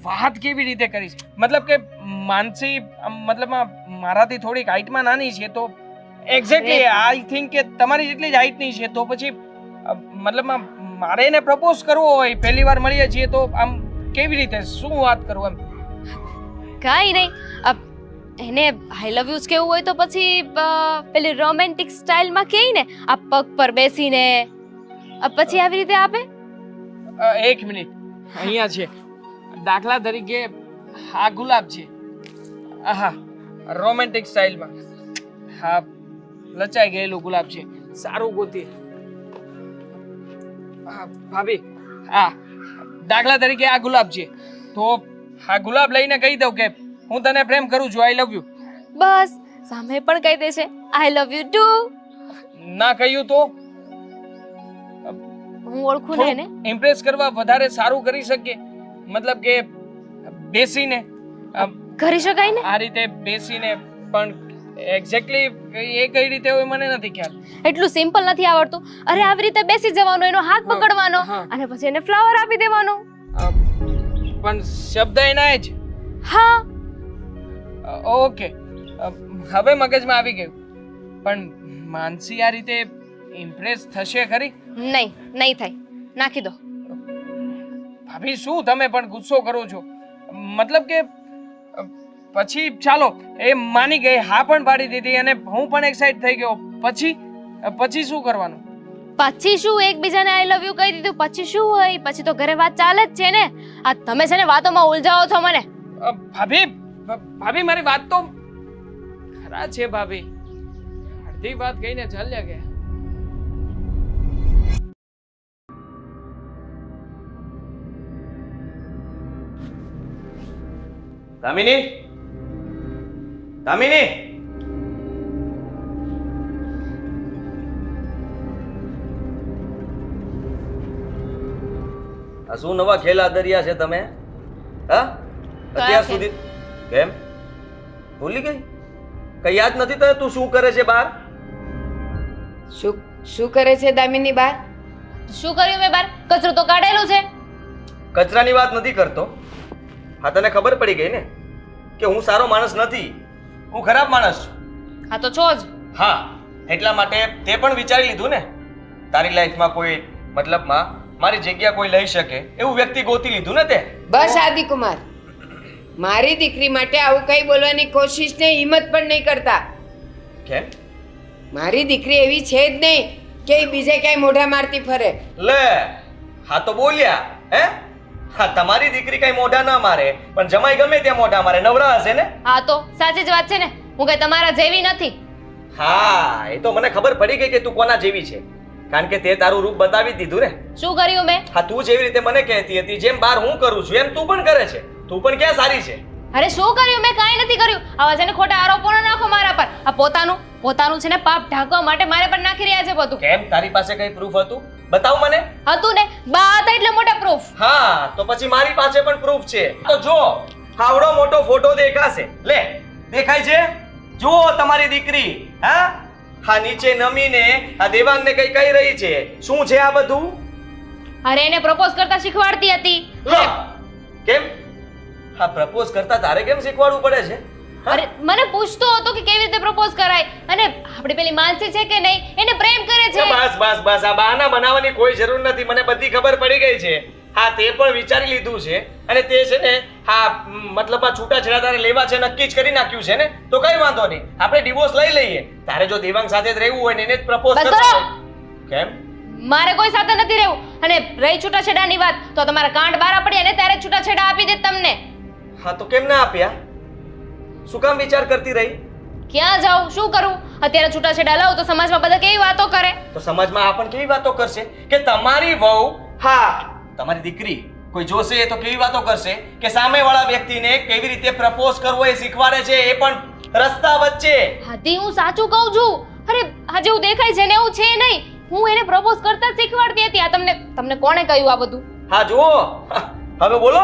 વાત કેવી રીતે કરીશ. મતલબ કે માનસી મતલબમાં મારાથી થોડીક હાઈટમાં નાની છે, તો એક્ઝેક્ટલી આઈ થિંક કે તમારી જેટલી જ હાઈટની છે, તો પછી મતલબમાં મારે એને પ્રપોઝ કરવો હોય, પહેલી વાર મળીએ છીએ તો આમ કેવી રીતે, શું વાત કરું એમ? કાંઈ નહીં, એને આઈ લવ યુ કેવું હોય તો પછી પેલી રોમેન્ટિક સ્ટાઇલમાં કહે ને, આ પગ પર બેસીને પછી આવી રીતે આપે. એક મિનિટ, અહીંયા છે દાખલા તરીકે આ ગુલાબ છે. હા, રોમેન્ટિક સ્ટાઇલમાં. હા, લચાઈ ગયેલું ગુલાબ છે, સારું ગોતી. ભાભી હા દાખલા તરીકે આ ગુલાબ છે તો આ ગુલાબ લઈને કહી દઉં કે હું તને પ્રેમ કરું છું, આઈ લવ યુ. બસ સામે પણ કહી દે છે આઈ લવ યુ ટુ. ના કહ્યું તો હું ઓળખું ને એને. ઇમ્પ્રેસ કરવા વધારે સારું કરી શકીએ, મતલબ કે બેસીને કરી શકાય ને. આ રીતે બેસીને, પણ એક્ઝેક્ટલી એ કઈ રીતે હોય મને નથી ખ્યાલ. એટલું સિમ્પલ નથી આવડતું. અરે આવી રીતે બેસી જવાનું, એનો હાથ પકડવાનો હા. અને પછી એને ફ્લાવર આપી દેવાનો. પણ શબ્દ એના જ. હા ઓકે હવે મગજમાં આવી ગયું. પણ માનસી આ રીતે ઇમ્પ્રેસ થશે ખરી? નહીં થાય. નાખી દો. ભાભી શું તમે પણ ગુસ્સો કરો છો? મતલબ કે પછી ચાલો એ માની ગઈ, હા પણ પાડી દીધી અને હું પણ એક્સાઇટ થઈ ગયો. પછી શું કરવાનું? પછી શું, એકબીજાને આઈ લવ યુ કહી દીધું પછી શું હોય? પછી તો ઘરે વાત ચાલે જ છે ને. આ તમે છે ને વાતોમાં ઉલઝાવો છો મને. ભાભી મારી વાત તો ખરા છે ભાભી, અડધી વાત કહીને ચાલ્યા ગયા. દામિની, દામિની, આ શું નવા ખેલા દરિયા છે તમે? હા, અત્યાર સુધી કેમ ભૂલી ગઈ? કઈ યાદ નથી તો તું શું કરે છે બહાર? શું કરે છે દામિની બહાર? શું કર્યું મેં બાર? કચરું તો કાઢેલું છે. કચરાની વાત નથી કરતો. હા, તને ખબર પડી ગઈ ને કે હું સારો માણસ નથી, હું ખરાબ માણસ છું. હા તો છો જ. હા, એટલા માટે તે પણ વિચારી લીધું ને તારી લાઈફમાં કોઈ મતલબમાં મારી જગ્યા કોઈ લઈ શકે એવું વ્યક્તિ ગોતી લીધું ને તે. બસ આદિકુમાર, મારી દીકરી માટે આવું કઈ બોલવાની કોશિશ ને હિંમત પણ નહીં કરતા. કેમ? મારી દીકરી એવી છે જ નહીં કે એ બીજે ક્યાંય મોઢા મારતી ફરે. લે, હા તો બોલ્યા હે? હા, તમારી દીકરી કઈ મોઢા ના મારે, પણ જમાઈ ગમે ત્યાં મોઢા મારે, નવરા હશે ને? હા તો સાચી જ વાત છે ને. હું કઈ તમારા જેવી નથી. હા, એ તો મને ખબર પડી ગઈ કે તું કોના જેવી છે, કારણ કે તે તારું રૂપ બતાવી દીધું ને. શું કર્યું મેં? હા, તું જેવી રીતે મને કહેતી હતી જેમ બાર હું કરું છું એમ તું પણ કરે છે. તું પણ ક્યાં સારી છે? અરે શું કર્યું મેં? કાંઈ નથી કર્યું. આવા છે ને ખોટા આરોપો ન નાખો મારા પર. આ પોતાનું છે ને પાપ ઢાંકવા માટે મારે પર નાખી રહ્યા છે બધું. કેમ, તારી પાસે કઈ પ્રૂફ હતું? બતાવ મને. હતું ને, બા હતા એટલે મોટા પ્રૂફ. હા, તો પછી મારી પાસે પણ પ્રૂફ છે. તો જો આવડો મોટો ફોટો દેખાશે. લે, દેખાય છે? જુઓ તમારી દીકરી. હા, હા, નીચે નમીને આ દેવાંગને કઈ કહી રહી છે. શું છે આ બધું? અરે એને પ્રપોઝ કરતા શીખવાડતી હતી. લો, કેમ? હા, પ્રપોઝ કરતા તારે કેમ શીખવાડવું પડે છે? અરે મને પૂછતો હતો કે કેવી રીતે પ્રપોઝ કરાય, અને આપણી પેલી માનસી છે કે નહીં, એને પ્રેમ કરે છે. બસ બસ બસ, આ બહાના બનાવવાની કોઈ જરૂર નથી. મને બધી ખબર પડી ગઈ છે. હા, તે પણ વિચારી લીધું છે અને તે છે ને હા મતલબમાં છૂટાછેડા તારે લેવા છે નક્કી જ કરી નાખ્યું છે ને, તો કઈ વાંધો નહીં, આપણે ડિવોર્સ લઈ લઈએ. તારે જો દેવાંગ સાથે જ રહેવું હોય ને એને જ પ્રપોઝ બસ કરવો કરો. હોય. કેમ? મારે કોઈ સાથે નથી રહેવું. અને રહી છૂટાછેડાની વાત, તો તમારા કાંડ બહાર પડ્યા ને ત્યારે છૂટાછેડા આપી દે તમને. હા, તો કેમ ના આપ્યા? શું કામ વિચાર કરતી રહી? ક્યાં જાઉં, શું કરું? અત્યારે છૂટાછેડા લાવું તો સમાજમાં બધા કેવી વાતો કરે. તો સમાજમાં આ પણ કેવી વાતો કરશે કે તમારી વહુ, હા તમારી દીકરી કોઈ જોશે તો કેવી વાતો કરશે કે સામેવાળા વ્યક્તિને કેવી રીતે પ્રપોઝ કરવો એ શીખવાડે છે, એ પણ રસ્તા વચ્ચે. હાથી હું સાચું કહું છું. અરે આ જેવું દેખાય છે ને એવું છે નહીં. હું એને પ્રપોઝ કરતા જ શીખવાડતી હતી. આ તમને કોણે કહ્યું આ બધું? હા જુઓ, હવે બોલો.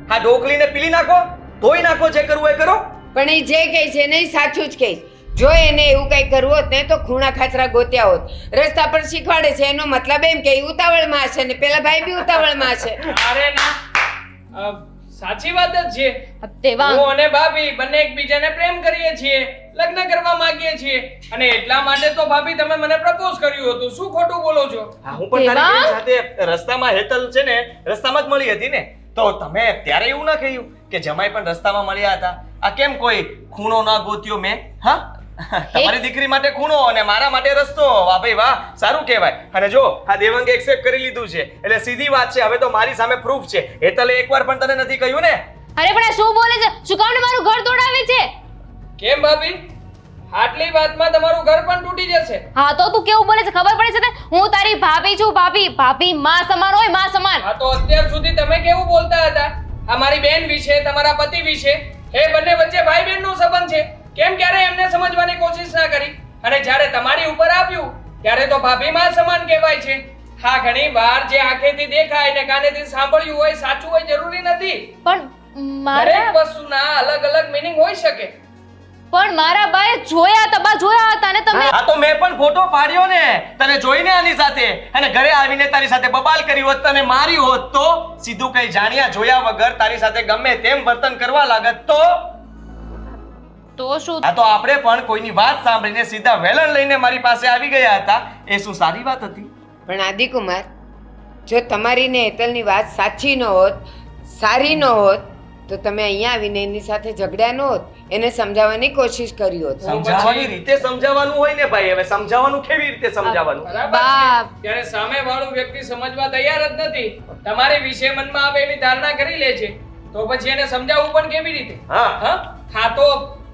હા, ઢોકલીને પીલી નાખો, ધોઈ નાખો, જે કરવું એ કરો. પણ એ જે કહે છે ને એ સાચું જ કહે છે. જો એને એવું કઈ કરવું હોત ને તો ખૂણા ખાચરા ગોત્યા હોત. રસ્તા પર શીખવાડે છે એનો મતલબ એમ કે ઉતાવળમાં હશે ને પેલા ભાઈ બી ઉતાવળમાં હશે. અરે ના, સાચી વાત જ છે. દેવાંગ, હું અને ભાભી બંને એકબીજાને પ્રેમ કરીએ છીએ, લગ્ન કરવા માંગીએ છીએ, અને એટલા માટે તો ભાભી તમે મને પ્રપોઝ કર્યું હતું. શું ખોટું બોલો છો? હા, હું પણ તારી બેન સાથે રસ્તામાં હેતલ છે ને રસ્તામાં જ મળી હતી ને, તો તમે ત્યારે એવું ના કહ્યું કે જમાઈ પણ રસ્તામાં મળ્યા હતા? આ કેમ કોઈ ખૂણો ના ગોત્યો મેં? હા, તમારી દીકરી માટે ખૂણો અને મારા માટે રસ્તો. વાહ ભાઈ વાહ, સારું કહેવાય. અને જો આ દેવાંગે એક્સેપ્ટ કરી લીધું છે એટલે સીધી વાત છે. હવે તો મારી સામે પ્રૂફ છે. હેતલે એકવાર પણ તને નથી કહ્યું ને? અરે પણ આ શું બોલે છે? શું કામ મારું ઘર તોડાવે છે? કેમ ભાભી, આટલી વાતમાં તમારું ઘર પણ તૂટી જશે? હા તો તું કેવું બોલે છે ખબર પડે છે? હું તારી ભાભી છું. ભાભી માં સમાન હોય, માં સમાન. આ તો અત્યાર સુધી તમે કેવું બોલતા હતા આ મારી બેન વિશે, તમારા પતિ વિશે. એ બંને વચ્ચે ભાઈ બહેનનો સંબંધ છે. કેમ ક્યારે એમને સમજવાની કોશિશ ના કરી? અને જ્યારે તમારી ઉપર આવ્યું ત્યારે તો ભાભી માં સમાન કહેવાય છે. હા, ઘણી વાર જે આંખેથી દેખાય ને કાનેથી સાંભળ્યું હોય સાચું હોય જરૂરી નથી. પણ મારા દરેક વસ્તુના અલગ અલગ મીનિંગ હોઈ શકે. પણ મારા બાએ જોયા હતા ને તમે. આ તો મેં પણ ફોટો પાડ્યો ને તને જોઈને આની સાથે, અને ઘરે આવીને તારી સાથે બબાલ કરી હોત, તને મારી હોત તો, સીધું કઈ જાણ્યા જોયા વગર તારી સાથે ગમે તેમ વર્તન કરવા લાગત તો શું? આ તો આપણે પણ કોઈની વાત સાંભળીને સીધા વેલણ લઈને મારી પાસે આવી ગયા હતા. એ શું સારી વાત હતી? પણ આદિકુમાર, જો તમારી ને હેતલની વાત સાચી ન હોત, સારી ન હોત, તો તમે અહીંયા આવીને એની સાથે ઝઘડ્યા ન હોત, એને સમજાવવાની કોશિશ કરી હોત. સમજાવવાની રીતે સમજાવવાનું હોય ને ભાઈ. હવે સમજાવવાનું કેવી રીતે સમજાવવાનું? બરાબર છે. ત્યારે સામેવાળો વ્યક્તિ સમજવા તૈયાર જ નથી, તમારી વિશે મનમાં આવે એવી ધારણા કરી લે છે, તો પછી એને સમજાવવું પણ કેવી રીતે? હા તો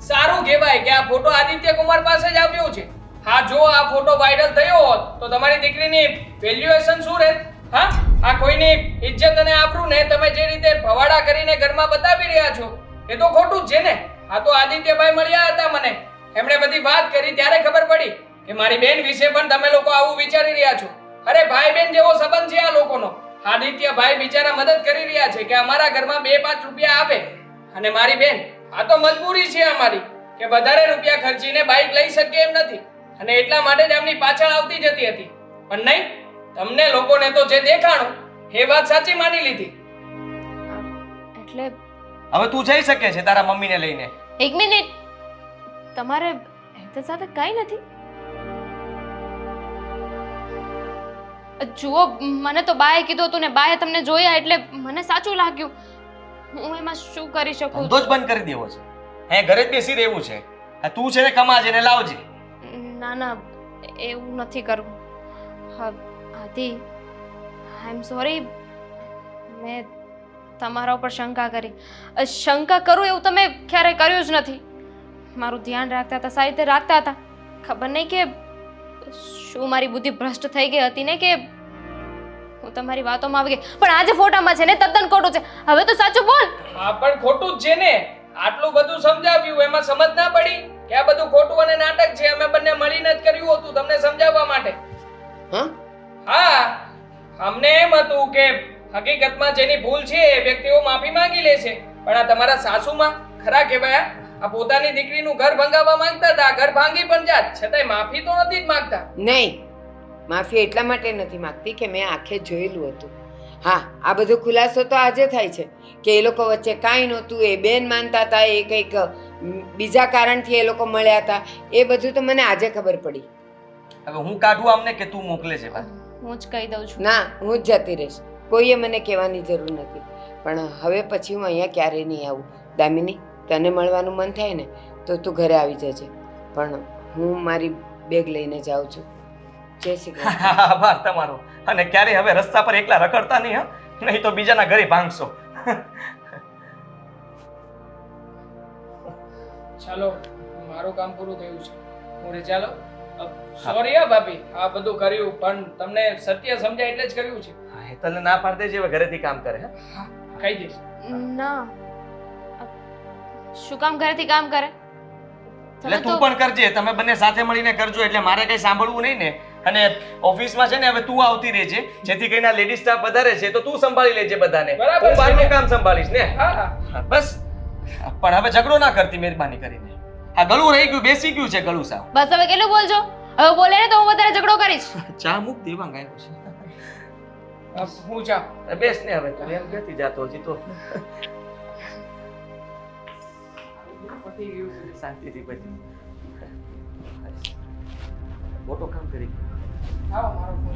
સારું કહેવાય કે આ ફોટો આદિત્ય કુમાર પાસે જ આવ્યો છે. હા, જો આ ફોટો વાયરલ થયો હોત તો તમારી દીકરીની વેલ્યુએશન શું રહેત? હા, આ કોઈની ઇજ્જત અને આબરૂ ને તમે જે રીતે ભવાડા કરીને ઘરમાં બતાવી રહ્યા છો એ તો ખોટું જ છે ને. આ તો આદિત્યભાઈ મળ્યા હતા મને, એમણે બધી વાત કરી ત્યારે ખબર પડી કે મારી બેન વિશે પણ તમે લોકો આવું વિચારી રહ્યા છો. અરે ભાઈ બેન જેવો સંબંધ છે આ લોકોનો. આદિત્યભાઈ બિચારા મદદ કરી રહ્યા છે કે અમારા ઘરમાં 2-5 રૂપિયા આવે, અને મારી બેન આ તો મજબૂરી છે અમારી કે વધારે રૂપિયા ખર્ચીને બાઇક લઈ શકીએ એમ નથી, અને એટલા માટે જ એમની પાછળ આવતી જતી હતી. પણ નહીં, તમને લોકોને તો જે દેખાણું એ વાત સાચી માની લીધી. એટલે હવે તું જઈ શકે છે તારા મમ્મીને લઈને. એક મિનિટ, તમારે હેતલ સાથે કઈ નથી? જુઓ, મને તો બાએ કીધું હતું ને બાએ તમને જોયા એટલે મને સાચું લાગ્યું. હું એમાં શું કરી શકું? ધંધો જ બંધ કરી દેવો છે. હે, ઘરે જ બેસી રહેવું છે. આ તું છે ને કમાજે ને લાવજે. ના, એવું નથી કરવું. હા આદિ, આઈ એમ સોરી. મેં તમારા ઉપર શંકા કરી. શંકા કરું એવું તમે ક્યારેય કર્યું જ નથી. મારું ધ્યાન રાખતા હતા, સારી રીતે રાખતા હતા. ખબર નહીં કે શું મારી બુદ્ધિ ભ્રષ્ટ થઈ ગઈ હતી ને કે હું તમારી વાતોમાં આવી ગઈ. પણ આજે ફોટામાં છે ને તદ્દન ખોટું છે. હવે તો સાચું બોલ. હા, પણ ખોટું જ છે ને. આટલું બધું સમજાવ્યું, એમાં સમજ ના પડી કે આ બધું ખોટું અને નાટક છે. અમે બંને મળીને જ કર્યું હતું તમને સમજાવવા માટે. હા, અમને એમ હતું કે હકીકતમાં જેની ભૂલ છે એ વ્યક્તિઓ માફી માંગી લે છે, પણ આ તમારા સાસુમાં ખરા કહેવાય, આ પોતાની દીકરીનું ઘર ભંગાવવા માંગતા હતા. ઘર ભાંગી પણ જાત, છતાંય માફી તો નથી જ માંગતા. નહીં, માફી એટલા માટે નથી માંગતી કે મેં આંખે જોયેલું હતું. હા, આ બધો ખુલાસો તો આજે થાય છે કે એ લોકો વચ્ચે કાંઈ નહોતું, એ બેન માનતા હતા, એ કંઈક બીજા કારણથી એ લોકો મળ્યા હતા. એ બધું તો મને આજે ખબર પડી. હવે હું કાઢું આમને કે તું મોકલે છે ભાઈ? હું જ કહી દઉં છું. ના, હું જ જતી રહીશ. કોઈએ મને કહેવાની જરૂર નથી. પણ હવે પછી હું અહીંયા ક્યારેય નહીં આવું. દામિની, તને મળવાનું મન થાય ને તો તું ઘરે આવી જજે. પણ હું મારી બેગ લઈને જાઉં છું. જય શ્રી કૃષ્ણ. આભાર તમારો. અને ક્યારે હવે રસ્તા પર એકલા રખડતા નહીં, હા? નહીં તો બીજાના ઘરે ભાંગશો. ચાલો, મારું કામ પૂરું થયું છે. હું રે ચાલો. સોરી હા ભાભી, આ બધું કર્યું પણ તમને સત્ય સમજાય એટલે જ કર્યું છે. હેતલને ના પાડતે જે હવે ઘરેથી કામ કરે. હા, કહી દઈશ. ના, શું કામ ઘરેથી કામ કરે? એટલે તું પણ કરજે. તમે બંને સાથે મળીને કરજો, એટલે મારે કઈ સાંભળવું નહીં ને. અને ઓફિસમાં છે ને હવે તું આવતી રહેજે, જેથી કરીને લેડી સ્ટાફ વધારે છે તો તું સંભાળી લેજે બધાને. બરાબર હું બહારનું કામ સંભાળીશ ને. હા, બસ. પણ હવે ઝઘડો ના કરતી મહેરબાની કરીને. આ ગળું રહી ગયું, બેસી ગયું છે ગળું સાવ. બસ હવે કેટલું બોલજો? હવે બોલે ને તો હું વધારે ઝઘડો કરીશ. ચા મૂક દેવા ગાયો છે. હું જા. બેસ ને હવે તું એમ કહેતી જાતો હજી તો. શાંતિથી પછી મોટો કામ કરી. આવો મારો ફોન.